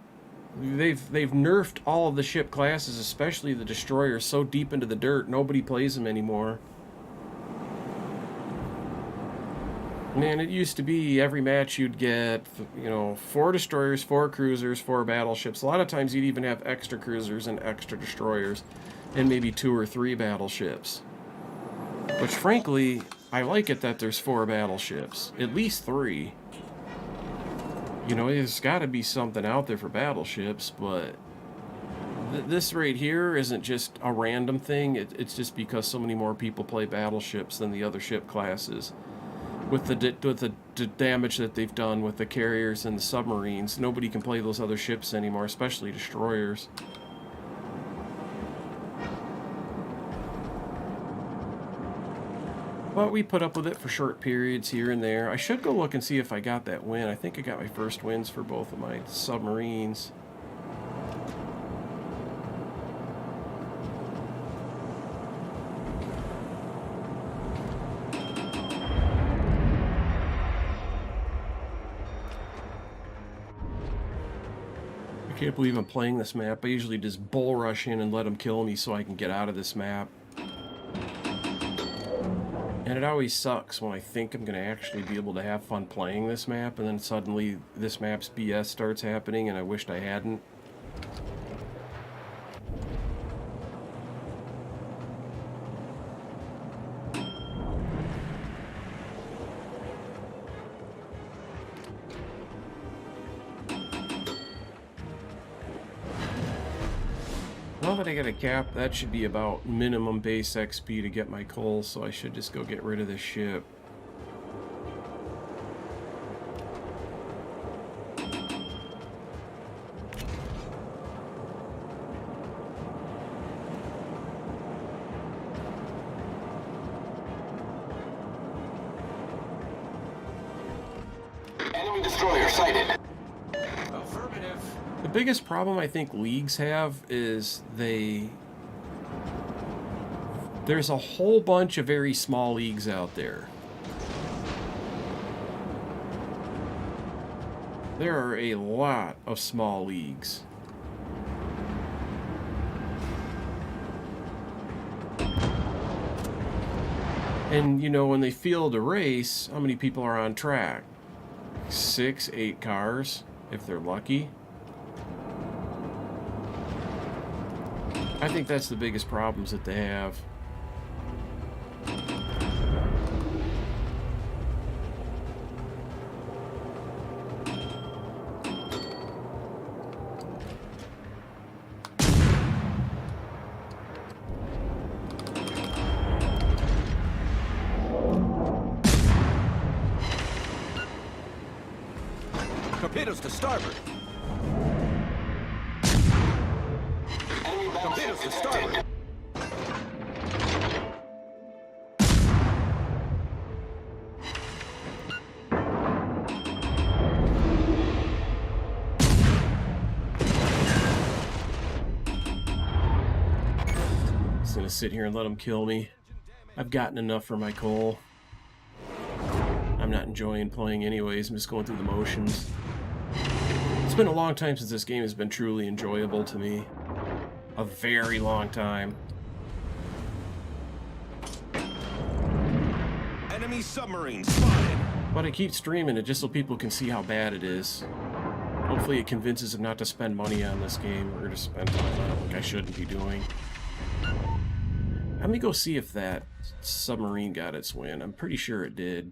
They've nerfed all of the ship classes, especially the destroyers, so deep into the dirt, nobody plays them anymore. Man, it used to be every match you'd get, you know, 4 destroyers, 4 cruisers, 4 battleships. A lot of times you'd even have extra cruisers and extra destroyers, and maybe 2 or 3 battleships. Which, frankly, I like it that there's 4 battleships. At least 3. You know, there's got to be something out there for battleships, but this right here isn't just a random thing. It's just because so many more people play battleships than the other ship classes. With the damage that they've done with the carriers and the submarines, nobody can play those other ships anymore, especially destroyers. But we put up with it for short periods here and there. I should go look and see if I got that win. I think I got my first wins for both of my submarines. I can't believe I'm playing this map. I usually just bull rush in and let them kill me so I can get out of this map. And it always sucks when I think I'm going to actually be able to have fun playing this map, and then suddenly this map's BS starts happening, and I wished I hadn't. Now that I got a cap, that should be about minimum base XP to get my coal, so I should just go get rid of this ship. Enemy destroyer sighted. Affirmative. The biggest problem I think leagues have is there's a whole bunch of very small leagues out there. There are a lot of small leagues. And, you know, when they field a race, how many people are on track? 6, 8 cars, if they're lucky. I think that's the biggest problems that they have. Torpedoes to starboard. Enemy Torpedoes to battleship starboard. detected. Just gonna sit here and let them kill me. I've gotten enough for my coal. I'm not enjoying playing anyways. I'm just going through the motions. It's been a long time since this game has been truly enjoyable to me. A very long time. Enemy submarine spotted. But I keep streaming it just so people can see how bad it is. Hopefully it convinces them not to spend money on this game, or to spend time on it like I shouldn't be doing. Let me go see if that submarine got its win. I'm pretty sure it did.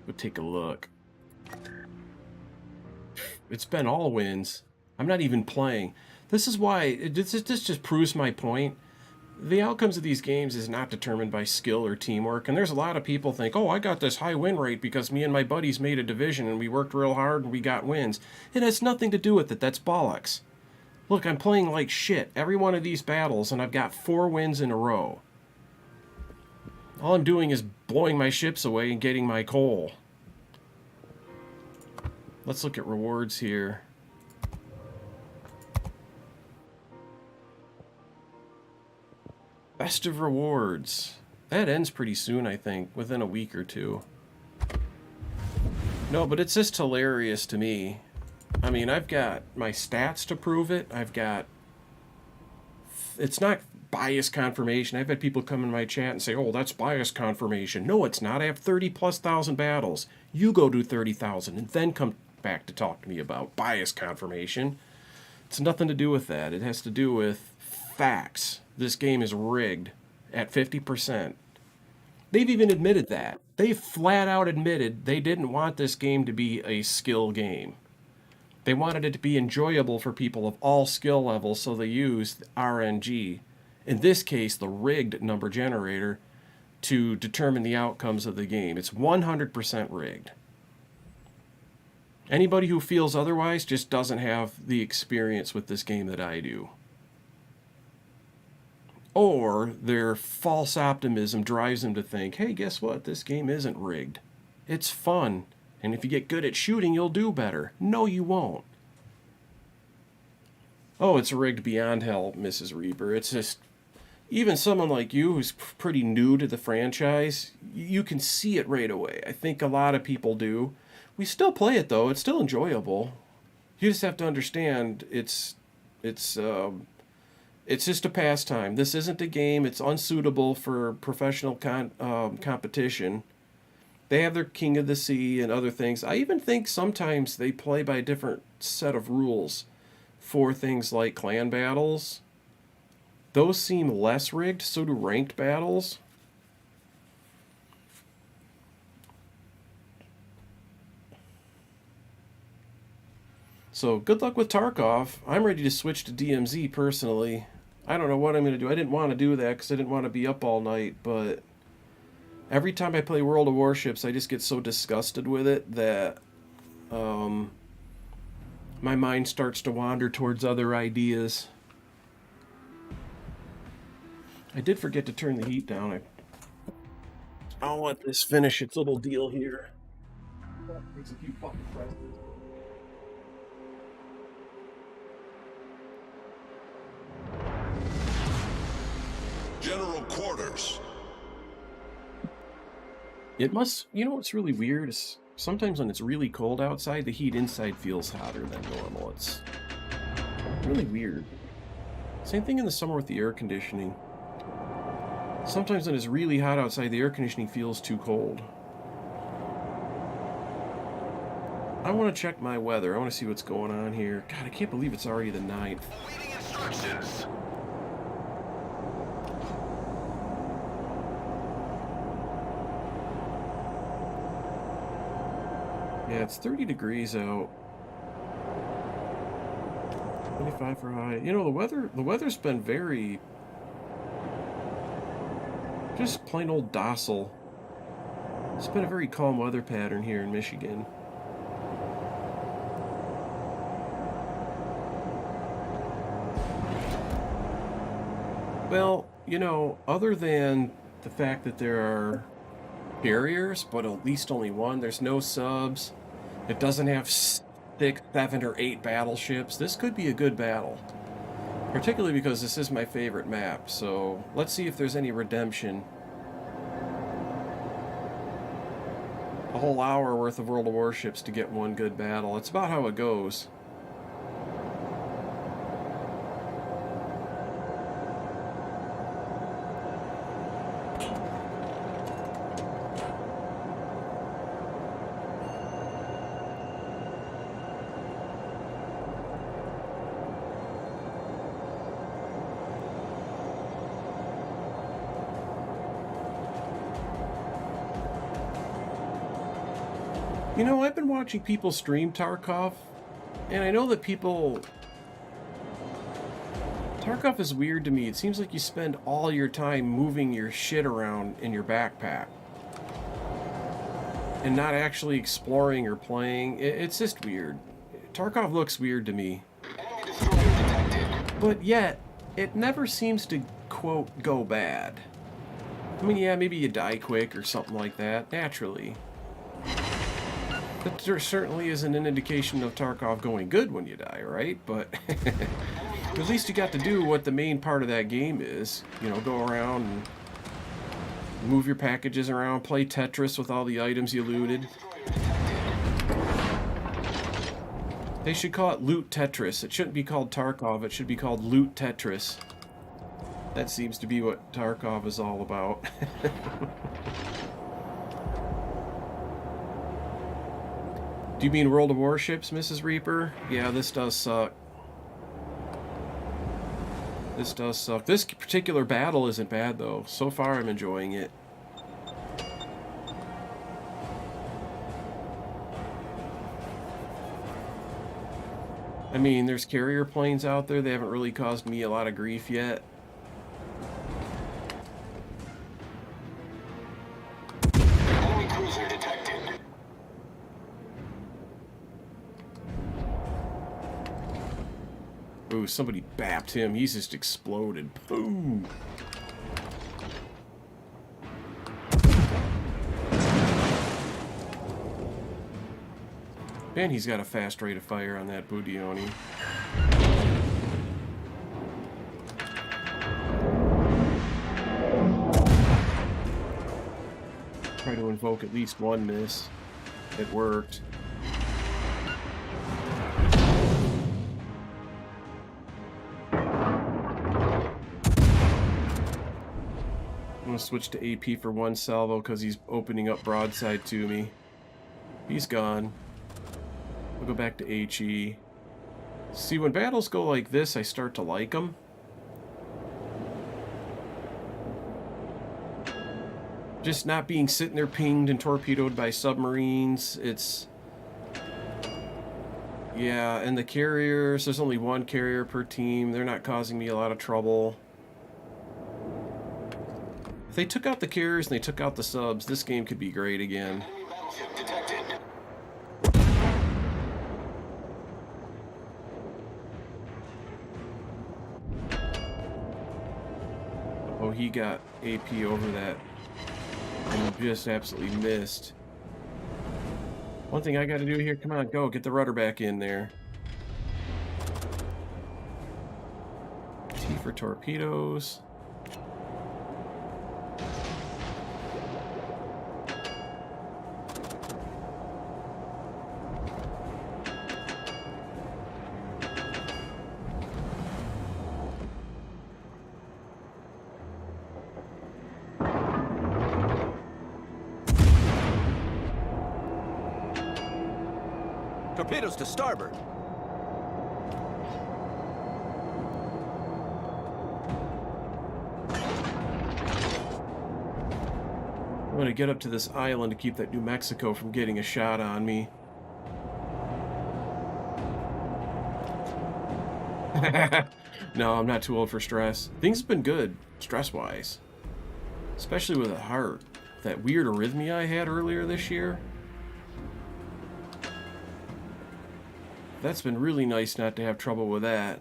We'll take a look. It's been all wins. I'm not even playing. This is why, this just proves my point. The outcomes of these games is not determined by skill or teamwork, and there's a lot of people think, oh, I got this high win rate because me and my buddies made a division and we worked real hard and we got wins. It has nothing to do with it. That's bollocks. Look, I'm playing like shit every one of these battles, and I've got 4 wins in a row. All I'm doing is blowing my ships away and getting my coal. Let's look at rewards here. Festive rewards. That ends pretty soon, I think, within a week or two. No, but it's just hilarious to me. I mean, I've got my stats to prove it. I've got... It's not bias confirmation. I've had people come in my chat and say, oh, that's bias confirmation. No, it's not. I have 30,000+ battles. You go do 30,000 and then come back to talk to me about bias confirmation. It's nothing to do with that. It has to do with facts. This game is rigged at 50%. They've even admitted that. They flat out admitted they didn't want this game to be a skill game. They wanted it to be enjoyable for people of all skill levels, so they used RNG, in this case the rigged number generator, to determine the outcomes of the game. It's 100% rigged. Anybody who feels otherwise just doesn't have the experience with this game that I do. Or their false optimism drives them to think, hey, guess what? This game isn't rigged. It's fun. And if you get good at shooting, you'll do better. No, you won't. Oh, it's rigged beyond hell, Mrs. Reaper. It's just, even someone like you who's pretty new to the franchise, you can see it right away. I think a lot of people do. We still play it, though. It's still enjoyable. You just have to understand it's just a pastime. This isn't a game. It's unsuitable for professional competition. They have their King of the Sea and other things. I even think sometimes they play by a different set of rules for things like clan battles. Those seem less rigged, so do ranked battles. So good luck with Tarkov. I'm ready to switch to DMZ personally. I don't know what I'm going to do. I didn't want to do that because I didn't want to be up all night, but every time I play World of Warships, I just get so disgusted with it that my mind starts to wander towards other ideas. I did forget to turn the heat down. I'll let this finish its little deal here. Takes a few fucking presses. General quarters. It must, you know what's really weird is sometimes when it's really cold outside, the heat inside feels hotter than normal. It's really weird. Same thing in the summer with the air conditioning. Sometimes when it's really hot outside, the air conditioning feels too cold. I want to check my weather. I want to see what's going on here. God, I can't believe it's already the 9th. Awaiting instructions. Yeah, it's 30 degrees out. 25 for high. You know, the weather's been very just plain old docile. It's been a very calm weather pattern here in Michigan. Well, you know, other than the fact that there are carriers, but at least only one, there's no subs. It doesn't have 6, 7, or 8 battleships. This could be a good battle. Particularly because this is my favorite map, so let's see if there's any redemption. A whole hour worth of World of Warships to get one good battle. It's about how it goes. You know, I've been watching people stream Tarkov, And I know that people... Tarkov is weird to me. It seems like you spend all your time moving your shit around in your backpack. And not actually exploring or playing. It's just weird. Tarkov looks weird to me. But yet, it never seems to, quote, go bad. I mean, yeah, maybe you die quick or something like that, naturally. But there certainly isn't an indication of Tarkov going good when you die, right? But at least you got to do what the main part of that game is. You know, go around and move your packages around, play Tetris with all the items you looted. They should call it Loot Tetris. It shouldn't be called Tarkov, it should be called Loot Tetris. That seems to be what Tarkov is all about. Do you mean World of Warships, Mrs. Reaper? Yeah, this does suck. This does suck. This particular battle isn't bad, though. So far, I'm enjoying it. I mean, there's carrier planes out there. They haven't really caused me a lot of grief yet. Enemy cruiser detected. Ooh, somebody bapped him. He's just exploded. Boom. Man, he's got a fast rate of fire on that Budioni. Try to invoke at least one miss. It worked. I'm gonna switch to AP for one salvo because he's opening up broadside to me. He's gone. We'll go back to HE. See, when battles go like this, I start to like them. Just not being sitting there pinged and torpedoed by submarines. It's... Yeah, and the carriers, there's only one carrier per team. They're not causing me a lot of trouble. If they took out the carriers and they took out the subs, this game could be great again. Enemy battleship detected. Oh, he got AP over that and just absolutely missed. One thing I got to do here, come on, go, get the rudder back in there. T for torpedoes. Torpedoes to starboard. I'm gonna get up to this island to keep that New Mexico from getting a shot on me. No, I'm not too old for stress. Things have been good, stress-wise. Especially with a heart. That weird arrhythmia I had earlier this year. That's been really nice not to have trouble with that.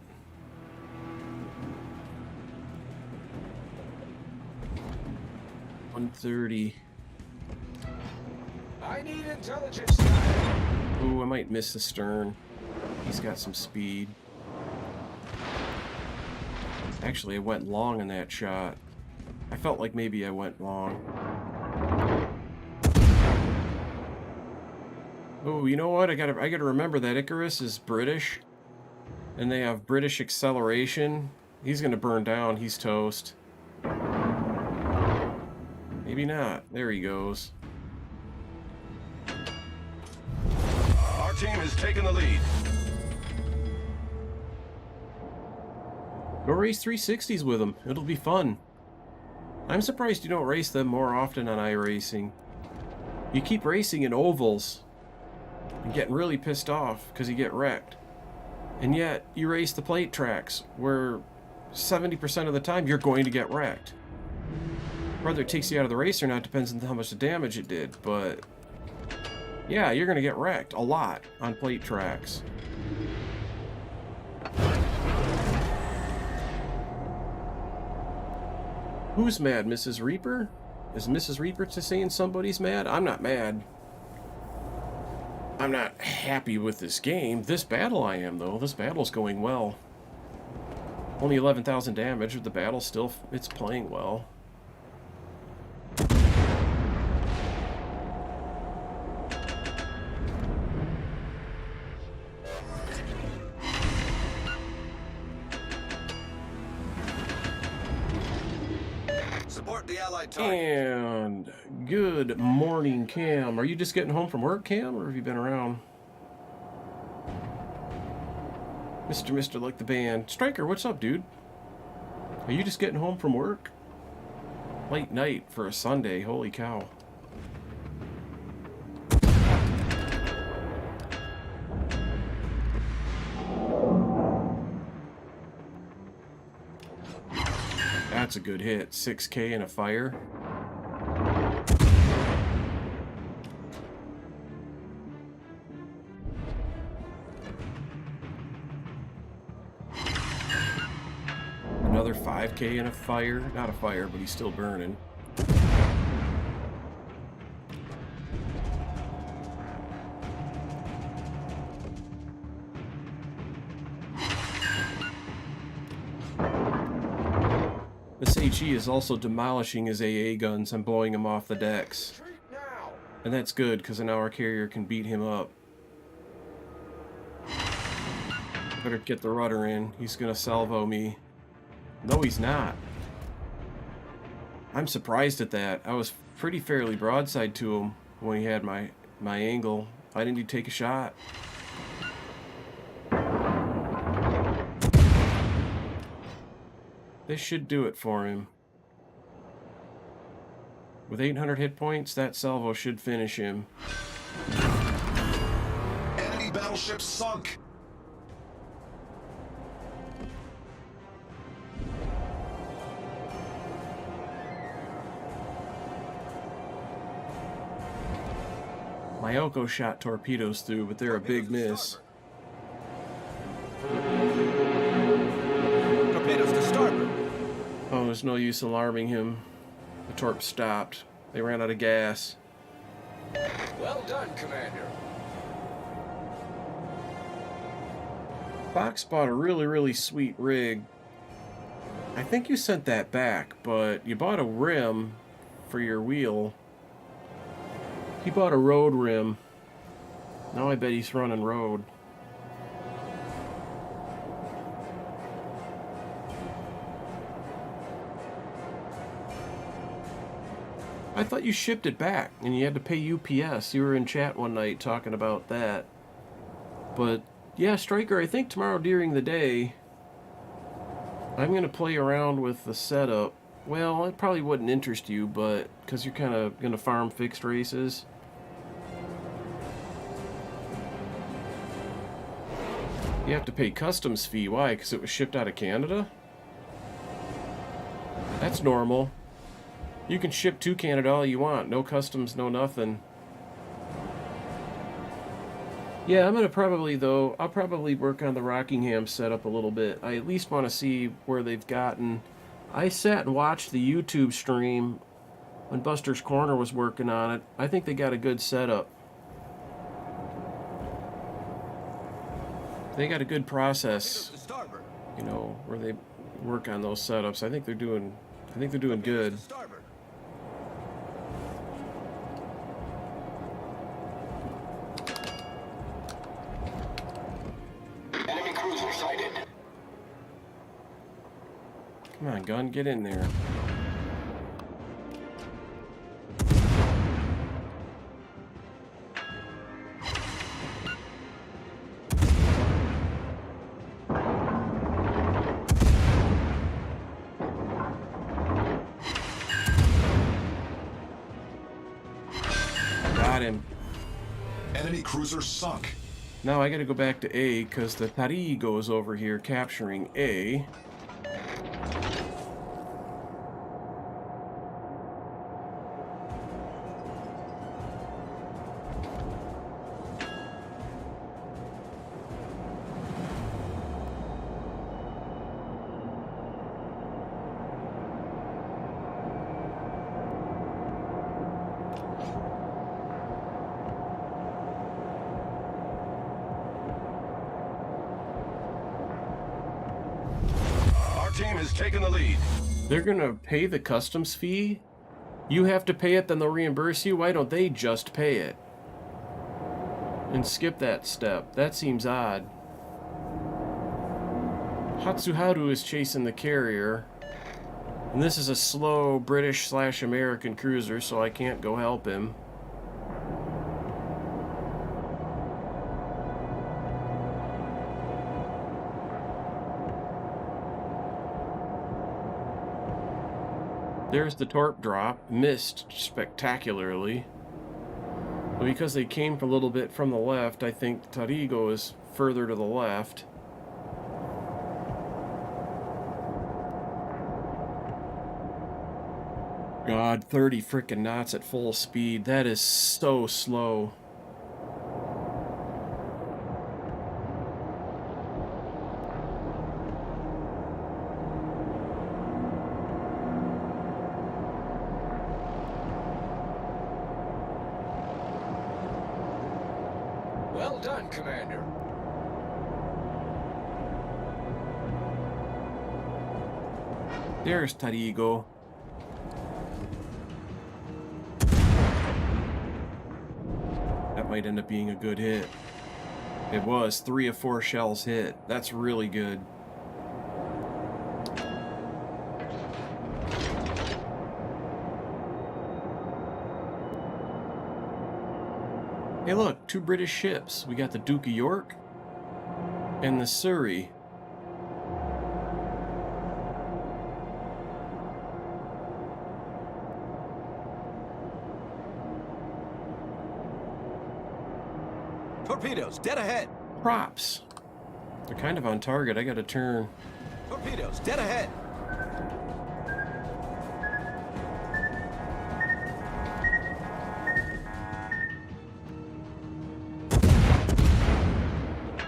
$130. I need intelligence. Ooh, I might miss the stern. He's got some speed. Actually, I went long in that shot. I felt like maybe I went long. Oh, you know what? I gotta remember that Icarus is British, and they have British acceleration. He's gonna burn down. He's toast. Maybe not. There he goes. Our team has taken the lead. Go race 360s with them. It'll be fun. I'm surprised you don't race them more often on iRacing. You keep racing in ovals. I'm getting really pissed off because you get wrecked. And yet, you race the plate tracks, where 70% of the time you're going to get wrecked. Whether it takes you out of the race or not depends on how much damage it did, but yeah, you're going to get wrecked a lot on plate tracks. Who's mad, Mrs. Reaper? Is Mrs. Reaper saying somebody's mad? I'm not mad. I'm not happy with this game. This battle I am, though. This battle's going well. Only 11,000 damage, but the battle still, it's playing well. Support the Allied target. And good morning, Cam. Are you just getting home from work, Cam, or have you been around? Mr. like the band. Striker, what's up, dude? Are you just getting home from work? Late night for a Sunday, holy cow. That's a good hit. 6K and a fire. Another 5K and a fire. Not a fire, but he's still burning. This HE is also demolishing his AA guns and blowing him off the decks. And that's good, because now our carrier can beat him up. Better get the rudder in. He's gonna salvo me. No, he's not. I'm surprised at that. I was pretty fairly broadside to him when he had my angle. Why didn't he take a shot? This should do it for him. With 800 hit points, that salvo should finish him. Enemy battleship sunk. Mayoko shot torpedoes through, but they're a big miss. Torpedoes to starboard. Oh, there's no use alarming him. The torp stopped. They ran out of gas. Well done, Commander. Fox bought a really sweet rig. I think you sent that back, but you bought a rim for your wheel. He bought a road rim. Now I bet he's running road. I thought you shipped it back and you had to pay UPS. You were in chat one night talking about that. But yeah, Striker, I think tomorrow during the day I'm going to play around with the setup. Well, it probably wouldn't interest you, but because you're kind of going to farm fixed races. You have to pay customs fee. Why? Because it was shipped out of Canada? That's normal. You can ship to Canada all you want. No customs, no nothing. Yeah, I'm going to probably, though, I'll probably work on the Rockingham setup a little bit. I at least want to see where they've gotten. I sat and watched the YouTube stream when Buster's Corner was working on it. I think they got a good setup. They got a good process, you know, where they work on those setups. I think they're doing good. Enemy cruiser sighted. Come on, gun, get in there. Enemy cruiser sunk. Now I gotta go back to A, because the Tari goes over here capturing A. Our team has taken the lead. They're gonna pay the customs fee? You have to pay it, then they'll reimburse you? Why don't they just pay it? And skip that step. That seems odd. Hatsuharu is chasing the carrier. And this is a slow British/American cruiser, so I can't go help him. There's the torp drop. Missed spectacularly. But because they came a little bit from the left, I think Tarigo is further to the left. God, 30 frickin' knots at full speed. That is so slow. Well done, Commander. There's Tarigo. That might end up being a good hit. It was 3 of 4 shells hit. That's really good. Hey look, 2 British ships. We got the Duke of York and the Surrey. Torpedoes, dead ahead. Props. They're kind of on target. I gotta turn. Torpedoes, dead ahead.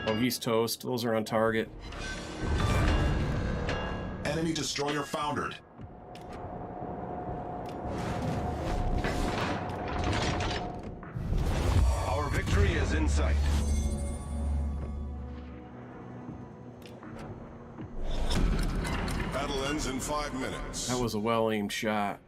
Oh, he's toast. Those are on target. Enemy destroyer foundered. Our victory is in sight. Battle ends in 5 minutes. That was a well-aimed shot.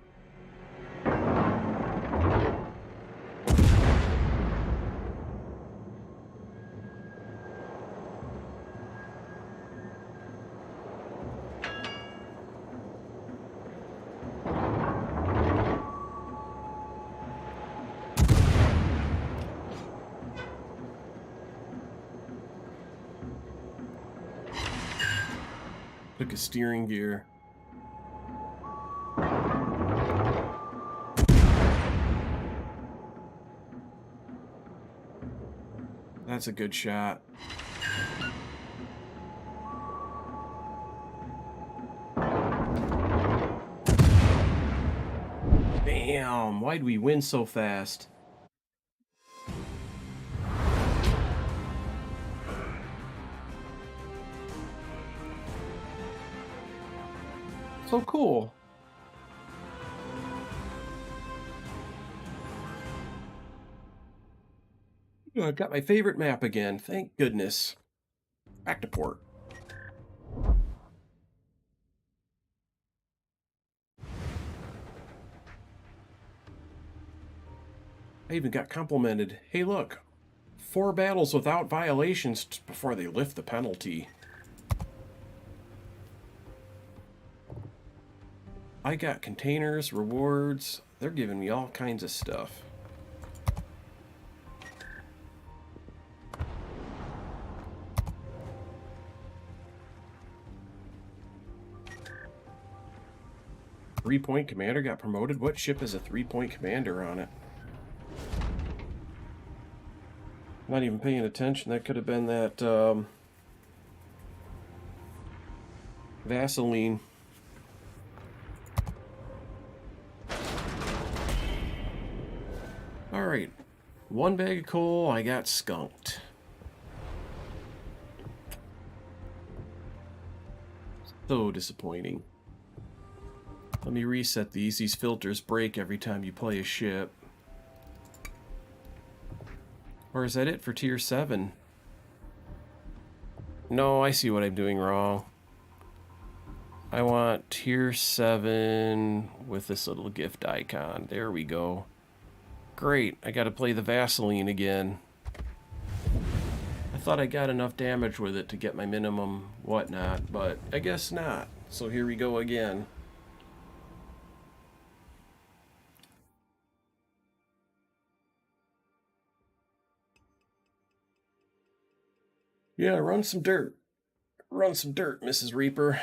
Took a steering gear. That's a good shot. Damn, why'd we win so fast? So cool. Oh, I've got my favorite map again. Thank goodness. Back to port. I even got complimented. Hey, look. 4 battles without violations before they lift the penalty. I got containers, rewards. They're giving me all kinds of stuff. Three-point commander got promoted. What ship has a 3-point commander on it? Not even paying attention. That could have been that Vaseline. Alright. One bag of coal, I got skunked. So disappointing. Let me reset these. These filters break every time you play a ship. Or is that it for tier 7? No, I see what I'm doing wrong. I want tier 7 with this little gift icon. There we go. Great, I gotta play the Vaseline again. I thought I got enough damage with it to get my minimum whatnot, but I guess not. So here we go again. Yeah, run some dirt. Run some dirt, Mrs. Reaper.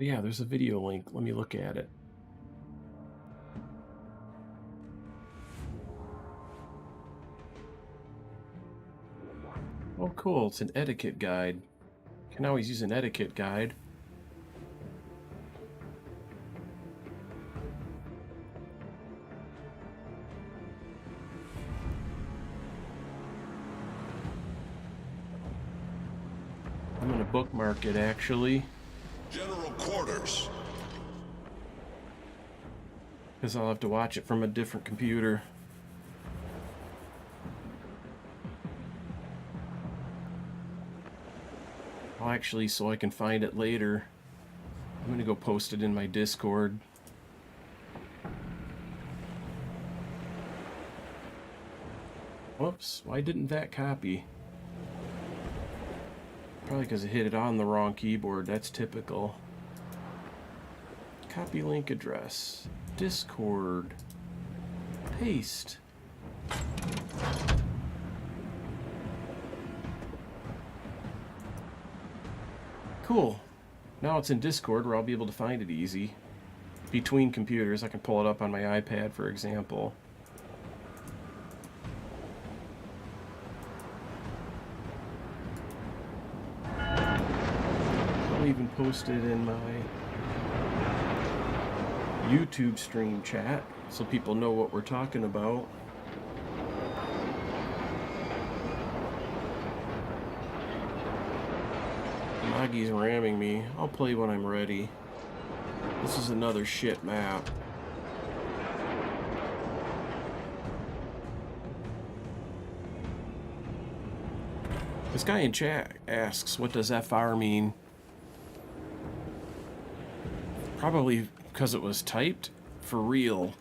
Yeah, there's a video link. Let me look at it. Oh, cool. It's an etiquette guide. Can always use an etiquette guide. I'm gonna bookmark it, actually. General quarters. Because I'll have to watch it from a different computer. Well, actually, so I can find it later, I'm gonna go post it in my Discord. Whoops, why didn't that copy? Probably because I hit it on the wrong keyboard. That's typical. Copy link address. Discord. Paste. Cool. Now it's in Discord where I'll be able to find it easy. Between computers, I can pull it up on my iPad, for example. I'll even post it in my YouTube stream chat so people know what we're talking about. Maggie's ramming me. I'll play when I'm ready. This is another shit map. This guy in chat asks, what does FR mean? Probably because it was typed for real.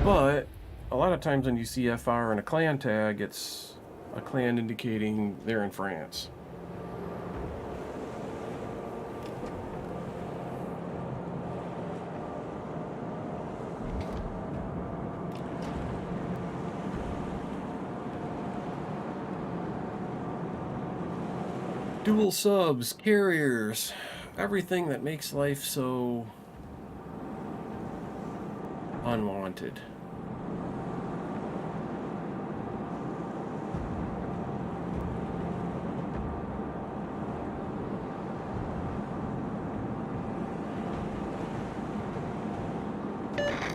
But a lot of times when you see FR in a clan tag, it's a clan indicating they're in France. Dual subs, carriers, everything that makes life so unwanted.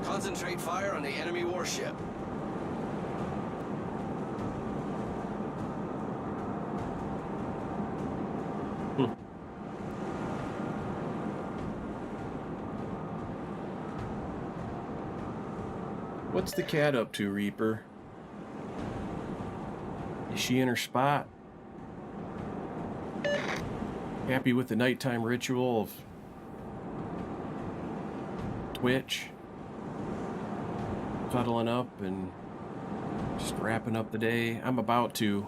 Concentrate fire on the enemy warship. What's the cat up to, Reaper? Is she in her spot? Happy with the nighttime ritual of Twitch? Cuddling up and just wrapping up the day. I'm about to.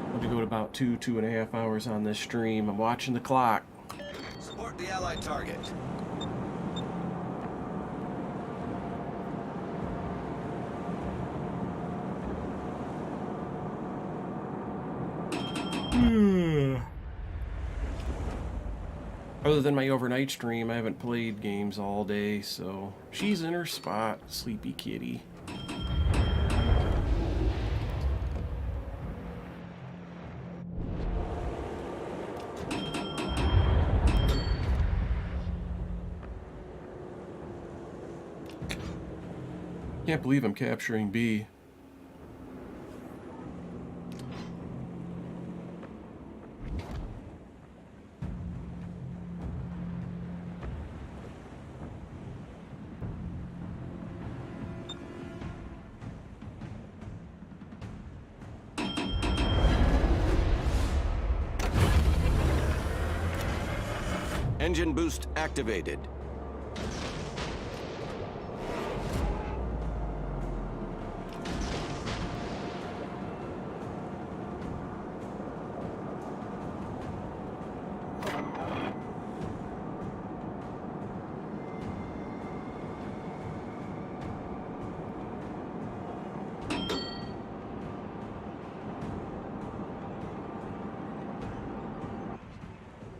I'm going to go to about 2.5 hours on this stream. I'm watching the clock. Support the Allied target. Other than my overnight stream, I haven't played games all day, so she's in her spot, sleepy kitty. Can't believe I'm capturing B. Engine boost activated.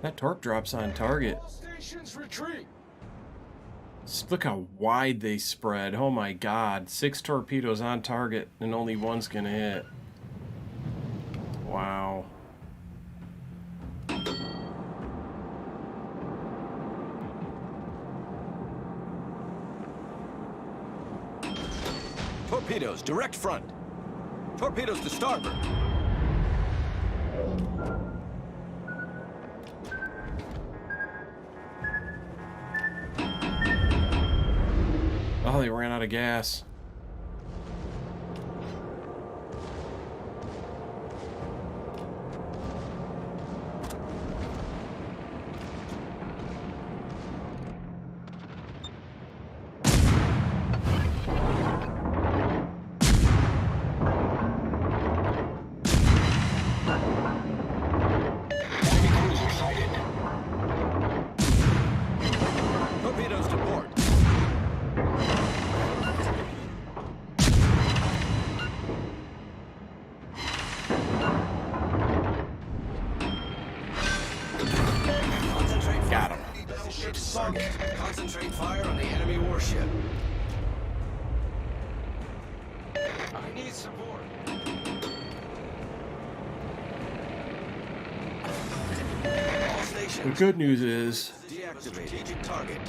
That torque drop's on target. All stations retreat. Look how wide they spread. Oh my god. 6 torpedoes on target and only one's gonna hit. Wow. Torpedoes, direct front. Torpedoes to starboard. Oh, they ran out of gas. Enemy cruiser sighted. Torpedoes to port. Concentrate Got fire. him. Battleship's target. Concentrate fire on the enemy warship. I need support. All The stations. good news is, Deactivate strategic target.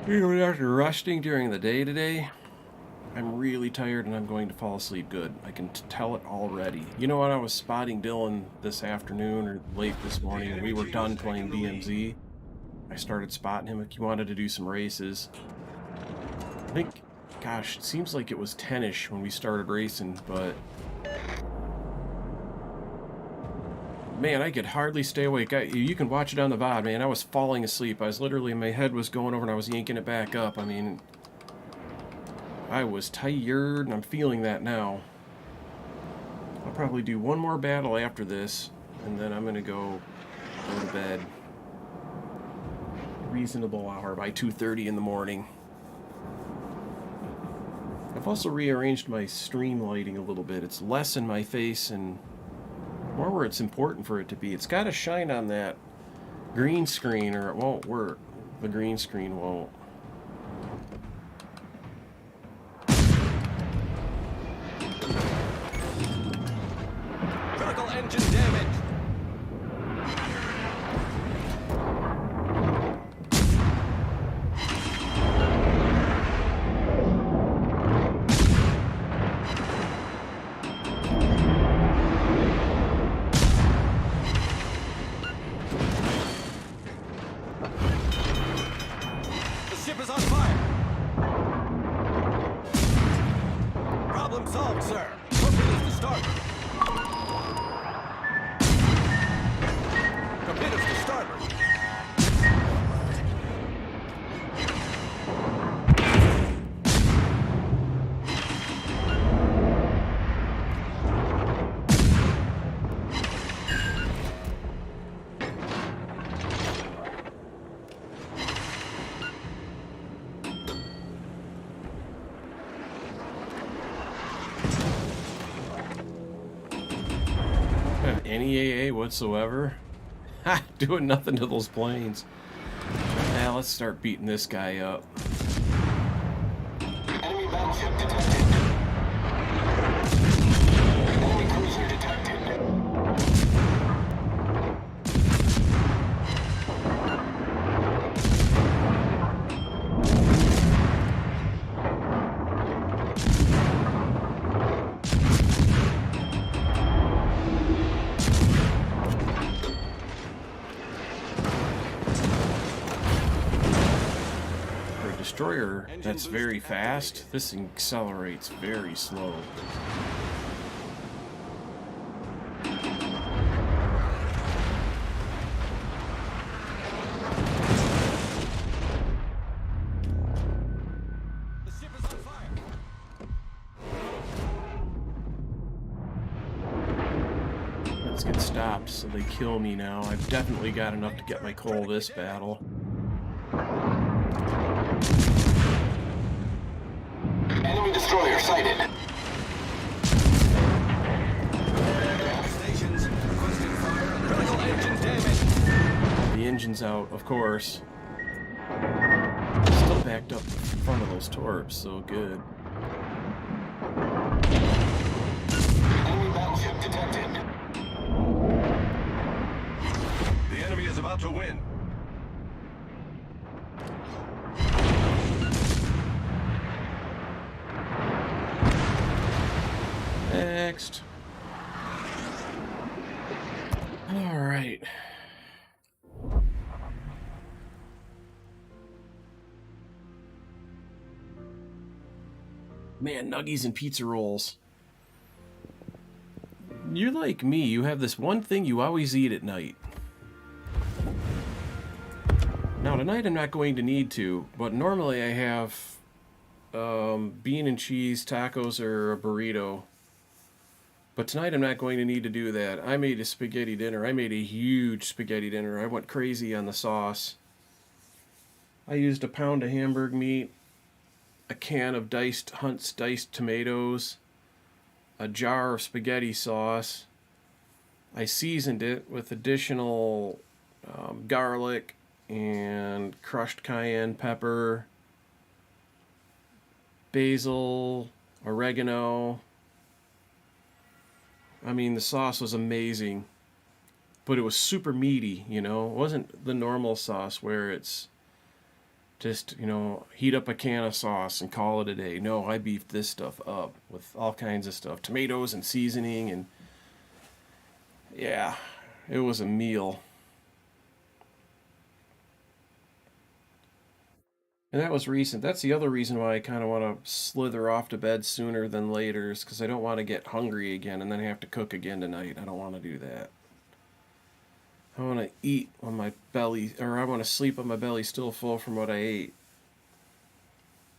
even after resting during the day today, I'm really tired and I'm going to fall asleep good. I can tell it already. You know what? I was spotting Dylan this afternoon or late this morning and we were done playing DMZ. I started spotting him. He wanted to do some races. I think, gosh, it seems like it was 10-ish when we started racing, but man, I could hardly stay awake. You can watch it on the VOD, man. I was falling asleep. I was literally, my head was going over and I was yanking it back up. I mean, I was tired and I'm feeling that now. I'll probably do one more battle after this and then I'm going to go to bed. Reasonable hour by 2:30 in the morning. I've also rearranged my stream lighting a little bit. It's less in my face and more where it's important for it to be. It's got to shine on that green screen or it won't work. The green screen won't. Critical engine damage. Solved, sir. Torpedoes to starboard. Torpedoes to starboard. Any AA whatsoever. Ha! Doing nothing to those planes. Now let's start beating this guy up. Enemy battleship detected. Enemy cruiser detected. Destroyer that's very fast, this accelerates very slow. The ship is on fire. Let's get stopped so they kill me now. I've definitely got enough to get my coal this battle. Enemy destroyer sighted. All stations requesting fire on the Critical resident. engine damage. The engine's out, of course. Still backed up in front of those torps, so good. Enemy battleship detected. The enemy is about to win. Next. All right. Man, nuggies and pizza rolls. You're like me. You have this one thing you always eat at night. Now, tonight I'm not going to need to, but normally I have bean and cheese tacos or a burrito. But tonight I'm not going to need to do that. I made a spaghetti dinner. I made a huge spaghetti dinner. I went crazy on the sauce. I used a pound of hamburg meat, a can of Hunt's diced tomatoes, a jar of spaghetti sauce. I seasoned it with additional garlic and crushed cayenne pepper, basil, oregano. I mean, the sauce was amazing, but it was super meaty, you know? It wasn't the normal sauce where it's just, you know, heat up a can of sauce and call it a day. No, I beefed this stuff up with all kinds of stuff, tomatoes and seasoning, and yeah, it was a meal. And that was recent. That's the other reason why I kind of want to slither off to bed sooner than later, is because I don't want to get hungry again and then have to cook again tonight. I don't want to do that. I want to eat on my belly, or I want to sleep on my belly still full from what I ate.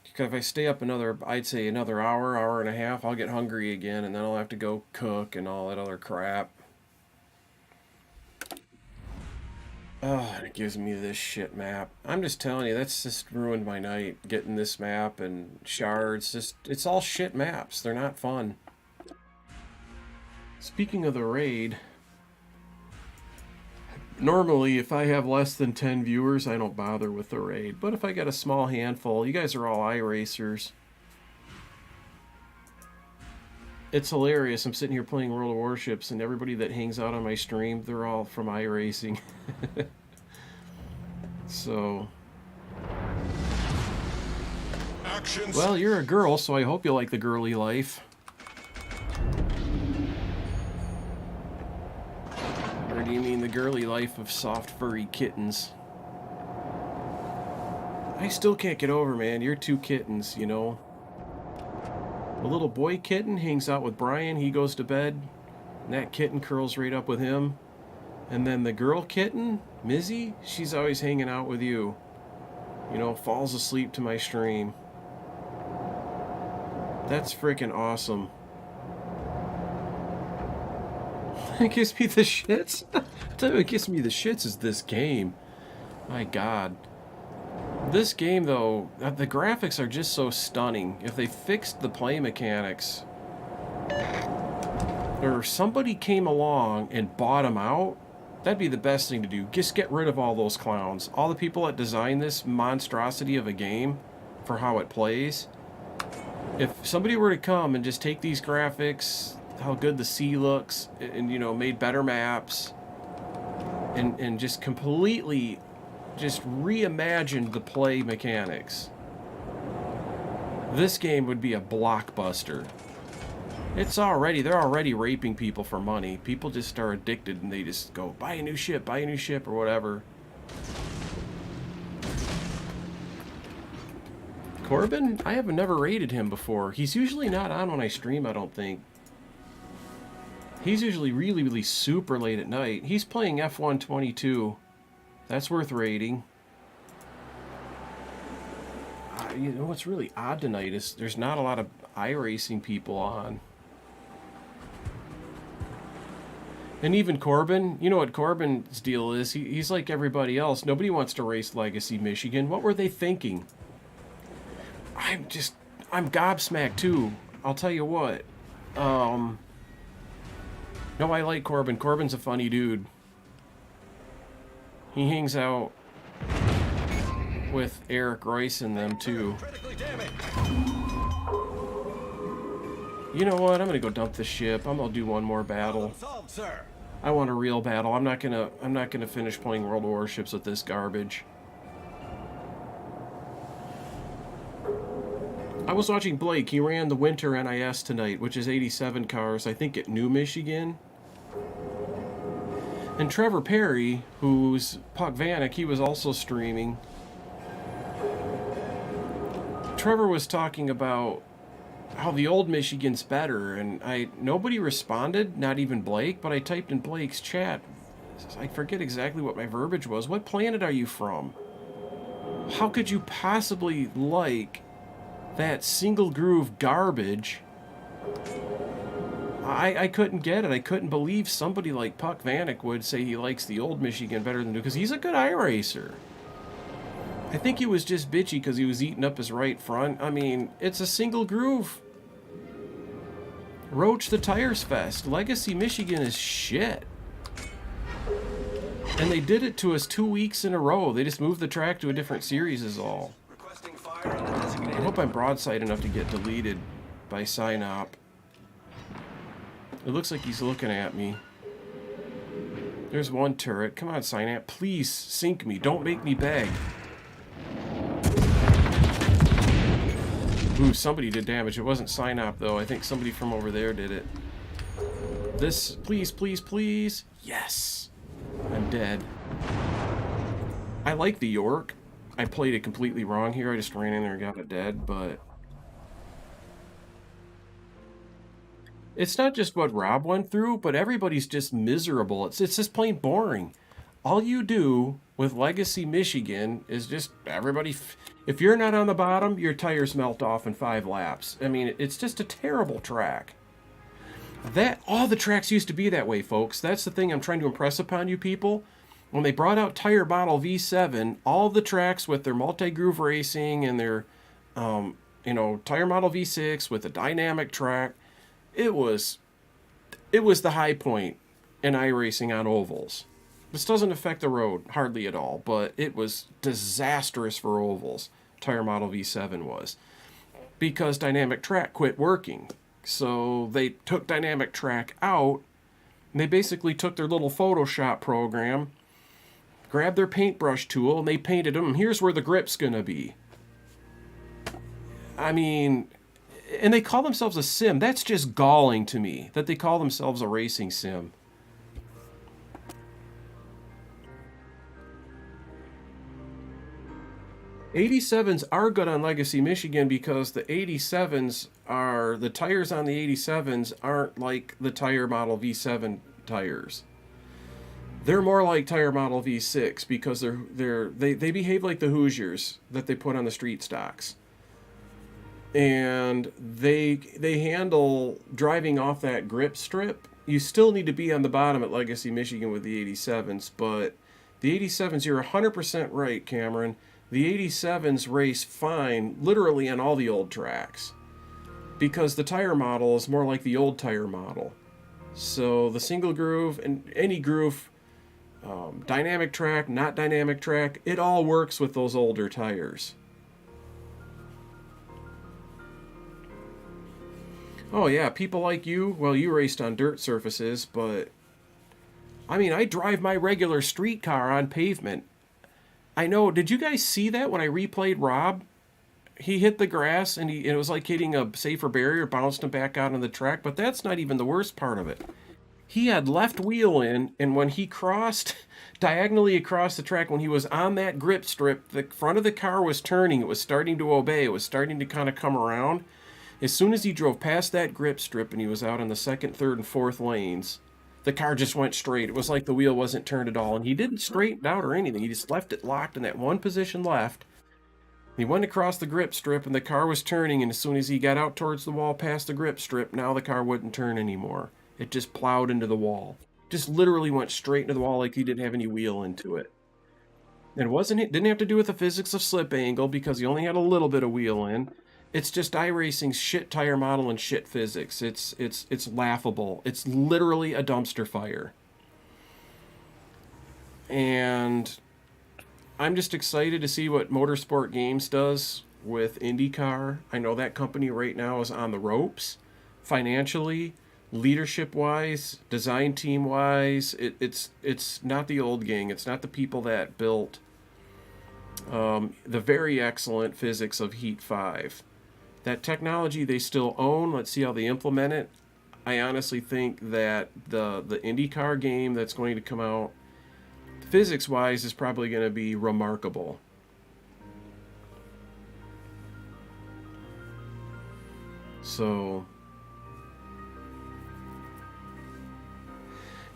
Because if I stay up I'd say another hour, hour and a half, I'll get hungry again, and then I'll have to go cook and all that other crap. Oh, it gives me this shit map. I'm just telling you, that's just ruined my night, getting this map and shards. It's all shit maps. They're not fun. Speaking of the raid, normally if I have less than 10 viewers, I don't bother with the raid. But if I get a small handful, you guys are all iRacers. It's hilarious. I'm sitting here playing World of Warships, and everybody that hangs out on my stream, they're all from iRacing. So, Actions. well, you're a girl, so I hope you like the girly life. Or do you mean the girly life of soft, furry kittens? I still can't get over, man. You're two kittens, you know? The little boy kitten hangs out with Brian. He goes to bed, and that kitten curls right up with him. And then the girl kitten, Mizzy, she's always hanging out with you. You know, falls asleep to my stream. That's freaking awesome. It gives me the shits. I tell you what gives me the shits is this game. My God. This game, though, the graphics are just so stunning. If they fixed the play mechanics, or somebody came along and bought them out, that'd be the best thing to do. Just get rid of all those clowns. All the people that designed this monstrosity of a game for how it plays. If somebody were to come and just take these graphics, how good the sea looks, and, you know, made better maps, and just completely just reimagined the play mechanics, this game would be a blockbuster. They're already raping people for money. People just are addicted and they just go, buy a new ship, or whatever. Corbin? I have never rated him before. He's usually not on when I stream, I don't think. He's usually really, really super late at night. He's playing F122. That's worth rating. You know what's really odd tonight is there's not a lot of iRacing people on. And even Corbin, you know what Corbin's deal is? He's like everybody else. Nobody wants to race Legacy Michigan. What were they thinking? I'm gobsmacked too. I'll tell you what. No, I like Corbin. Corbin's a funny dude. He hangs out with Eric Royce and them too. You know what? I'm gonna go dump the ship. I'm gonna do one more battle. I want a real battle. I'm not gonna finish playing World Warships with this garbage. I was watching Blake. He ran the Winter NIS tonight, which is 87 cars, I think, at New Michigan. And Trevor Perry, who's Puck Vanek, he was also streaming. Trevor was talking about how the old Michigan's better, and nobody responded, not even Blake, but I typed in Blake's chat. I forget exactly what my verbiage was. What planet are you from? How could you possibly like that single groove garbage? I couldn't get it. I couldn't believe somebody like Puck Vanek would say he likes the old Michigan better than new, because he's a good iRacer. I think he was just bitchy because he was eating up his right front. I mean, it's a single groove. Roach the Tires Fest. Legacy Michigan is shit. And they did it to us 2 weeks in a row. They just moved the track to a different series is all. I hope I'm broadside enough to get deleted by Synop. It looks like he's looking at me. There's one turret. Come on, Synap. Please sink me. Don't make me beg. Ooh, somebody did damage. It wasn't Synop, though. I think somebody from over there did it. This, please, please, please. Yes. I'm dead. I like the York. I played it completely wrong here. I just ran in there and got it dead, but... It's not just what Rob went through, but everybody's just miserable. It's just plain boring. All you do with Legacy Michigan is just everybody... If you're not on the bottom, your tires melt off in 5 laps. I mean, it's just a terrible track. All the tracks used to be that way, folks. That's the thing I'm trying to impress upon you people. When they brought out Tire Model V7, all the tracks with their multi-groove racing and their, Tire Model V6 with a dynamic track, it was the high point in iRacing on ovals. This doesn't affect the road hardly at all, but it was disastrous for ovals. Tire Model V7 was, because dynamic track quit working. So they took dynamic track out, and they basically took their little Photoshop program, grabbed their paintbrush tool, and they painted them. Here's where the grip's gonna be. I mean, and they call themselves a sim. That's just galling to me, that they call themselves a racing sim. 87s are good on Legacy Michigan because the 87s are, the tires on the 87s aren't like the tire model V7 tires. They're more like tire model V6 because they behave like the Hoosiers that they put on the street stocks. And they handle driving off that grip strip. You still need to be on the bottom at Legacy Michigan with the 87s, but the 87s, you're 100% right, Cameron. The 87s race fine, literally on all the old tracks, because the tire model is more like the old tire model. So the single groove and any groove, dynamic track, not dynamic track, it all works with those older tires. Oh yeah, people like you, well, you raced on dirt surfaces, but I mean, I drive my regular street car on pavement. I know, did you guys see that when I replayed Rob? He hit the grass and it was like hitting a safer barrier, bounced him back out on the track, but that's not even the worst part of it. He had left wheel in, and when he crossed diagonally across the track, when he was on that grip strip, the front of the car was turning, it was starting to obey, it was starting to kind of come around. As soon as he drove past that grip strip and he was out on the second, third, and fourth lanes, the car just went straight. It was like the wheel wasn't turned at all. And he didn't straighten out or anything. He just left it locked in that one position left. He went across the grip strip and the car was turning. And as soon as he got out towards the wall past the grip strip, now the car wouldn't turn anymore. It just plowed into the wall. Just literally went straight into the wall like he didn't have any wheel into it. And it didn't have to do with the physics of slip angle because he only had a little bit of wheel in. It's just iRacing's shit tire model and shit physics. It's laughable. It's literally a dumpster fire. And I'm just excited to see what Motorsport Games does with IndyCar. I know that company right now is on the ropes, financially, leadership-wise, design team-wise. It's not the old gang. It's not the people that built the very excellent physics of Heat 5. That technology they still own. Let's see how they implement it. I honestly think that the IndyCar game that's going to come out, physics-wise, is probably going to be remarkable. So,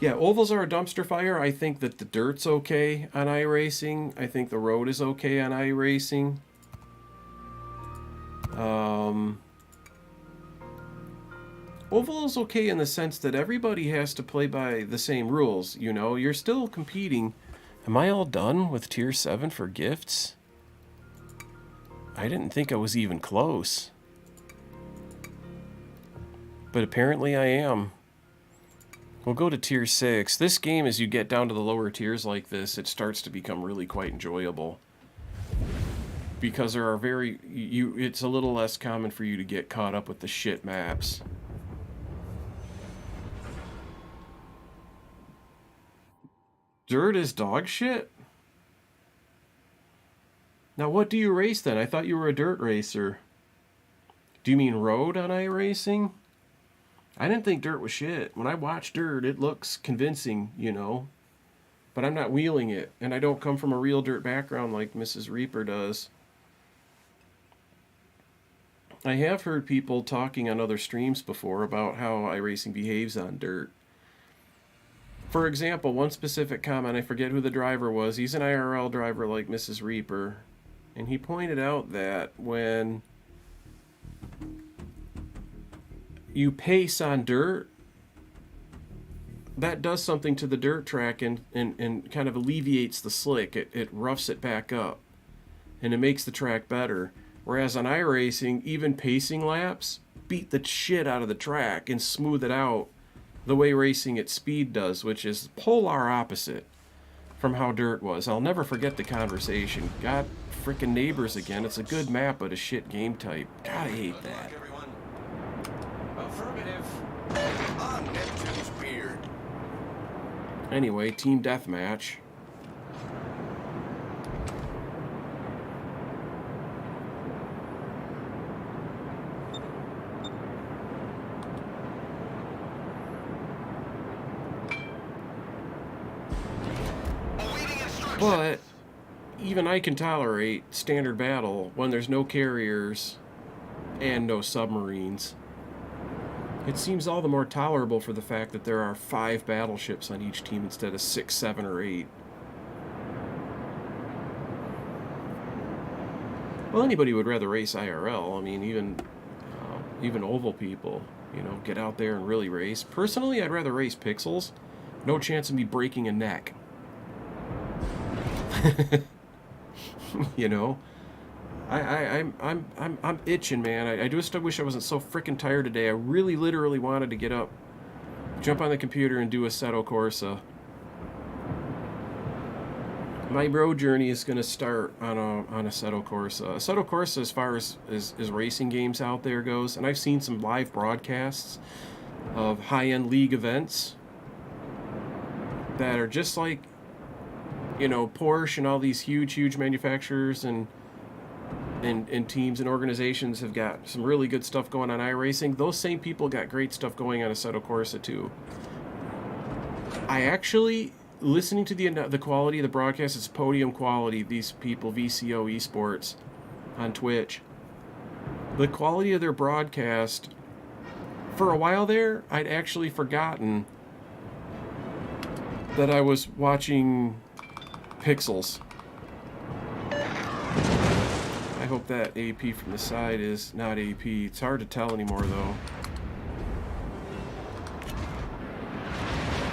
yeah, ovals are a dumpster fire. I think that the dirt's okay on iRacing. I think the road is okay on iRacing. Oval is okay in the sense that everybody has to play by the same rules. You know, you're still competing. Am I all done with Tier 7 for gifts? I didn't think I was even close. But apparently I am. We'll go to Tier 6. This game, as you get down to the lower tiers like this, it starts to become really quite enjoyable. Because there are it's a little less common for you to get caught up with the shit maps. Dirt is dog shit? Now what do you race then? I thought you were a dirt racer. Do you mean road on iRacing? I didn't think dirt was shit. When I watch dirt, it looks convincing, you know. But I'm not wheeling it. And I don't come from a real dirt background like Mrs. Reaper does. I have heard people talking on other streams before about how iRacing behaves on dirt. For example, one specific comment, I forget who the driver was. He's an IRL driver like Mrs. Reaper. And he pointed out that when you pace on dirt, that does something to the dirt track and kind of alleviates the slick. It roughs it back up. And it makes the track better. Whereas on iRacing, even pacing laps beat the shit out of the track and smooth it out the way racing at speed does, which is polar opposite from how dirt was. I'll never forget the conversation. God, frickin' Neighbors again. It's a good map, but a shit game type. God, I hate that. Affirmative. On Neptune's beard. Anyway, team deathmatch. But even I can tolerate standard battle when there's no carriers and no submarines. It seems all the more tolerable for the fact that there are 5 battleships on each team instead of 6, 7, or 8. Well, anybody would rather race IRL. I mean, even oval people, you know, get out there and really race. Personally, I'd rather race pixels. No chance of me breaking a neck. You know, I'm itching, man. I just wish I wasn't so freaking tired today. I really, literally wanted to get up, jump on the computer, and do Assetto Corsa. My road journey is going to start on Assetto Corsa. Assetto Corsa, as far as racing games out there goes, and I've seen some live broadcasts of high-end league events that are just like, you know, Porsche and all these huge manufacturers and teams and organizations have got some really good stuff going on iRacing. Those same people got great stuff going on Assetto Corsa too. I actually, listening to the quality of the broadcast, it's podium quality. These people, VCO Esports on Twitch, the quality of their broadcast, for a while there, I'd actually forgotten that I was watching pixels. I hope that AP from the side is not AP. It's hard to tell anymore, though.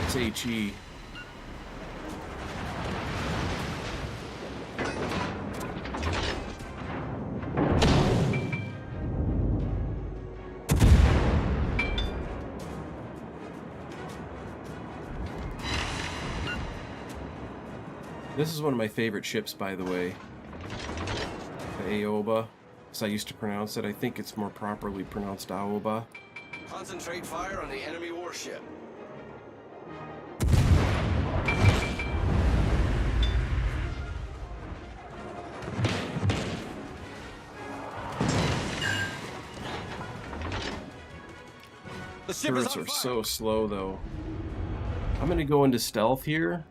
It's HE. This is one of my favorite ships, by the way. The Aoba, as I used to pronounce it. I think it's more properly pronounced Aoba. Concentrate fire on the enemy warship. The ship is Turrets on are fire. so slow, though. I'm going to go into stealth here.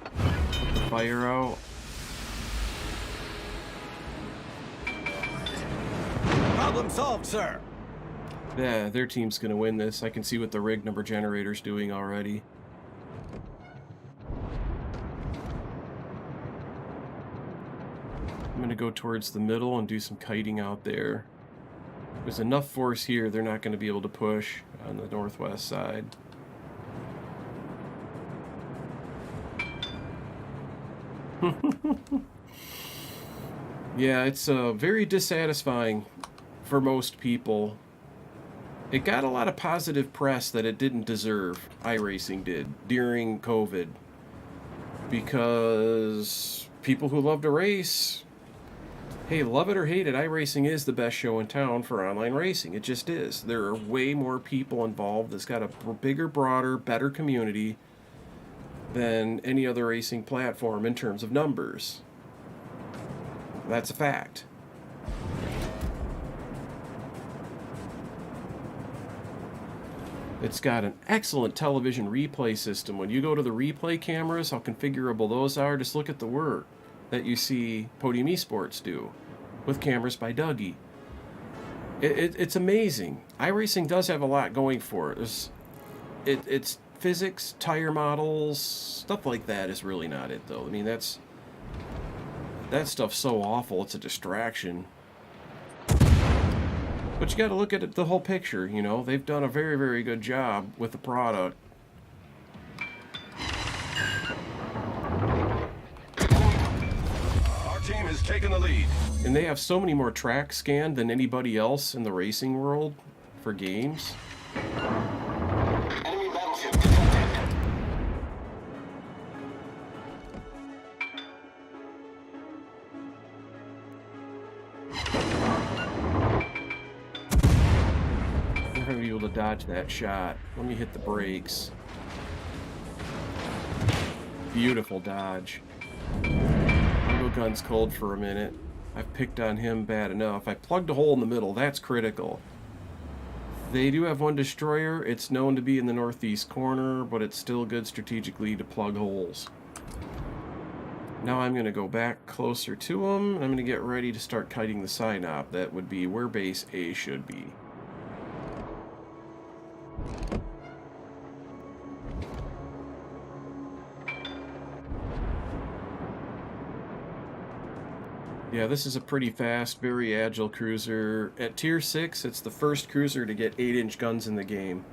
Put the fire out. Problem solved, sir. Yeah, their team's going to win this. I can see what the rig number generator's doing already. I'm going to go towards the middle and do some kiting out there. There's enough force here, they're not going to be able to push on the northwest side. Yeah, it's very dissatisfying for most people. It got a lot of positive press that it didn't deserve, iRacing did, during COVID. Because people who love to race, hey, love it or hate it, iRacing is the best show in town for online racing. It just is. There are way more people involved. It's got a bigger, broader, better community than any other racing platform in terms of numbers. That's a fact. It's got an excellent television replay system. When you go to the replay cameras, how configurable those are, just look at the work that you see Podium Esports do with cameras by Dougie. It's amazing. iRacing does have a lot going for it. It's physics, tire models, stuff like that is really not it, though. I mean, that stuff's so awful, it's a distraction. But you got to look at it, the whole picture, you know. They've done a very, very good job with the product. Our team has taken the lead. And they have so many more tracks scanned than anybody else in the racing world for games. Enemy battleship detected. I'm not going to be able to dodge that shot. Let me hit the brakes. Beautiful dodge. I'll go guns cold for a minute. I've picked on him bad enough. I plugged a hole in the middle. That's critical. They do have one destroyer. It's known to be in the northeast corner, but it's still good strategically to plug holes. Now I'm going to go back closer to them. I'm going to get ready to start kiting the synop. That would be where base A should be. Yeah, this is a pretty fast, very agile cruiser. At Tier 6, it's the first cruiser to get 8-inch guns in the game.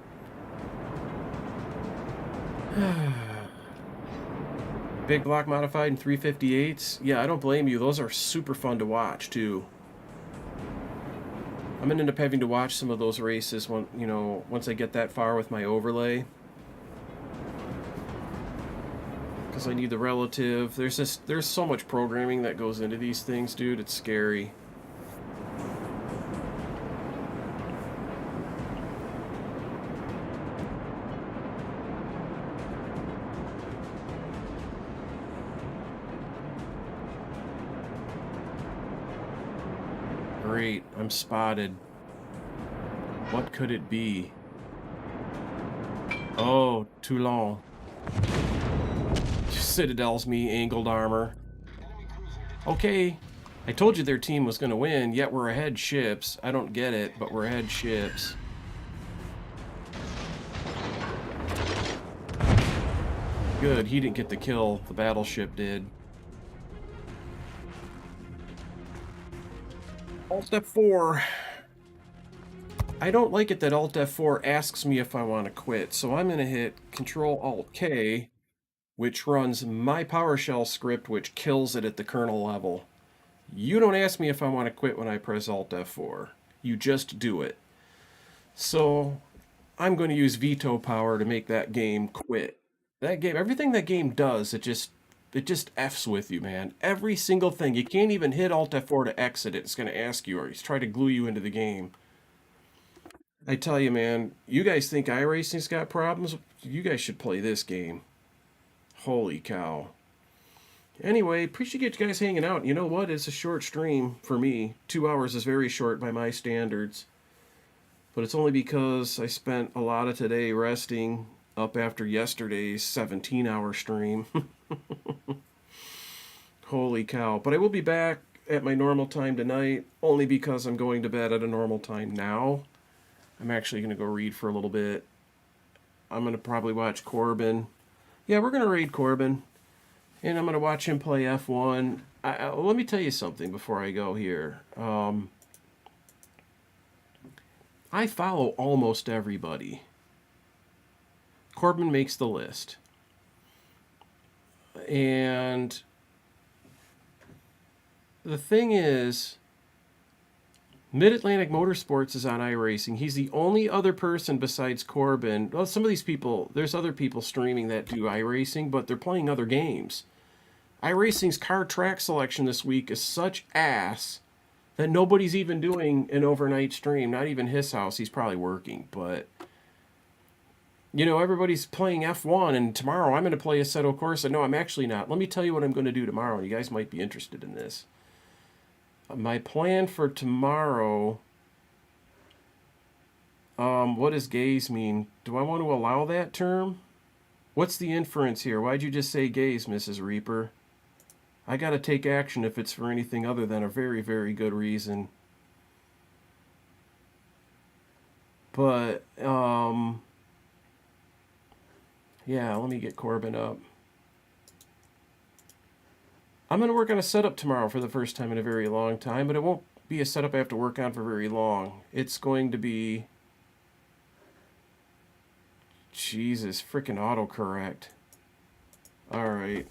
Big block modified in 358s. Yeah, I don't blame you. Those are super fun to watch, too. I'm going to end up having to watch some of those races when, you know, once I get that far with my overlay. Because I need the relative. There's so much programming that goes into these things, dude. It's scary. Great, I'm spotted. What could it be? Oh, Toulon. Citadel's me, angled armor. Okay, I told you their team was going to win, yet we're ahead ships. I don't get it, but we're ahead ships. Good, he didn't get the kill. The battleship did. Alt F4. I don't like it that Alt F4 asks me if I want to quit, so I'm going to hit Control Alt K, which runs my PowerShell script, which kills it at the kernel level. You don't ask me if I want to quit when I press Alt F4. You just do it. So I'm going to use veto power to make that game quit. That game, everything that game does, it just F's with you, man. Every single thing. You can't even hit Alt F4 to exit it. It's going to ask you, or he's trying to glue you into the game. I tell you, man, you guys think iRacing's got problems? You guys should play this game. Holy cow. Anyway, appreciate you guys hanging out. You know what? It's a short stream for me. 2 hours is very short by my standards. But it's only because I spent a lot of today resting up after yesterday's 17-hour stream. Holy cow. But I will be back at my normal time tonight, only because I'm going to bed at a normal time now. I'm actually going to go read for a little bit. I'm going to probably watch Corbin. Yeah, we're going to raid Corbin. And I'm going to watch him play F1. Let me tell you something before I go here. I follow almost everybody. Corbin makes the list. And the thing is, Mid-Atlantic Motorsports is on iRacing. He's the only other person besides Corbin. Well, some of these people, there's other people streaming that do iRacing, but they're playing other games. iRacing's car track selection this week is such ass that nobody's even doing an overnight stream. Not even his house. He's probably working, but you know, everybody's playing F1, and tomorrow I'm going to play Assetto Corsa. No, I'm actually not. Let me tell you what I'm going to do tomorrow. You guys might be interested in this. My plan for tomorrow, what does gaze mean? Do I want to allow that term? What's the inference here? Why'd you just say gaze, Mrs. Reaper? I gotta take action if it's for anything other than a very, very good reason. But, yeah, let me get Corbin up. I'm going to work on a setup tomorrow for the first time in a very long time, but it won't be a setup I have to work on for very long. It's going to be... Jesus, frickin' autocorrect. Alright.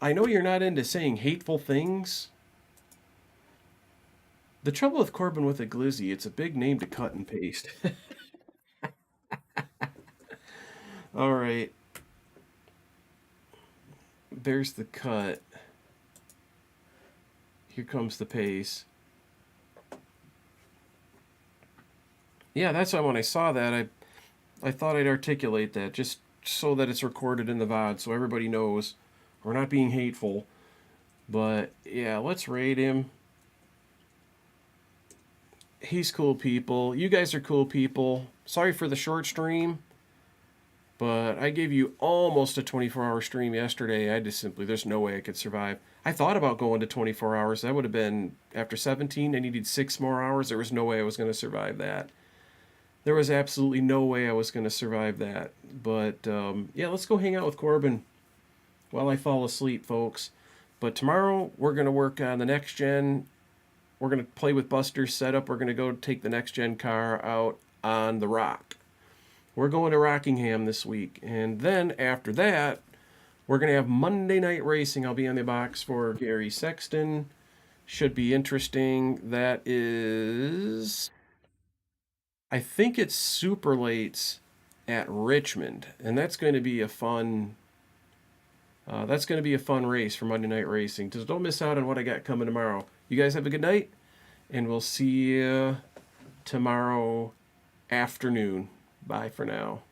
I know you're not into saying hateful things. The trouble with Corbin with a glizzy, it's a big name to cut and paste. Alright. There's the cut. Here comes the pace. Yeah, that's why when I saw that, I thought I'd articulate that, just so that it's recorded in the VOD, so everybody knows we're not being hateful. But, yeah, let's raid him. He's cool people. You guys are cool people. Sorry for the short stream. But I gave you almost a 24-hour stream yesterday. I just simply, there's no way I could survive. I thought about going to 24 hours. That would have been, after 17, I needed 6 more hours. There was no way I was going to survive that. There was absolutely no way I was going to survive that. But, yeah, let's go hang out with Corbin while I fall asleep, folks. But tomorrow, we're going to work on the next gen. We're going to play with Buster's setup. We're going to go take the next gen car out on the rock. We're going to Rockingham this week. And then after that, we're going to have Monday Night Racing. I'll be on the box for Gary Sexton. Should be interesting. That is, I think it's super lates at Richmond. And that's going to be a fun race for Monday Night Racing. Just don't miss out on what I got coming tomorrow. You guys have a good night, and we'll see you tomorrow afternoon. Bye for now.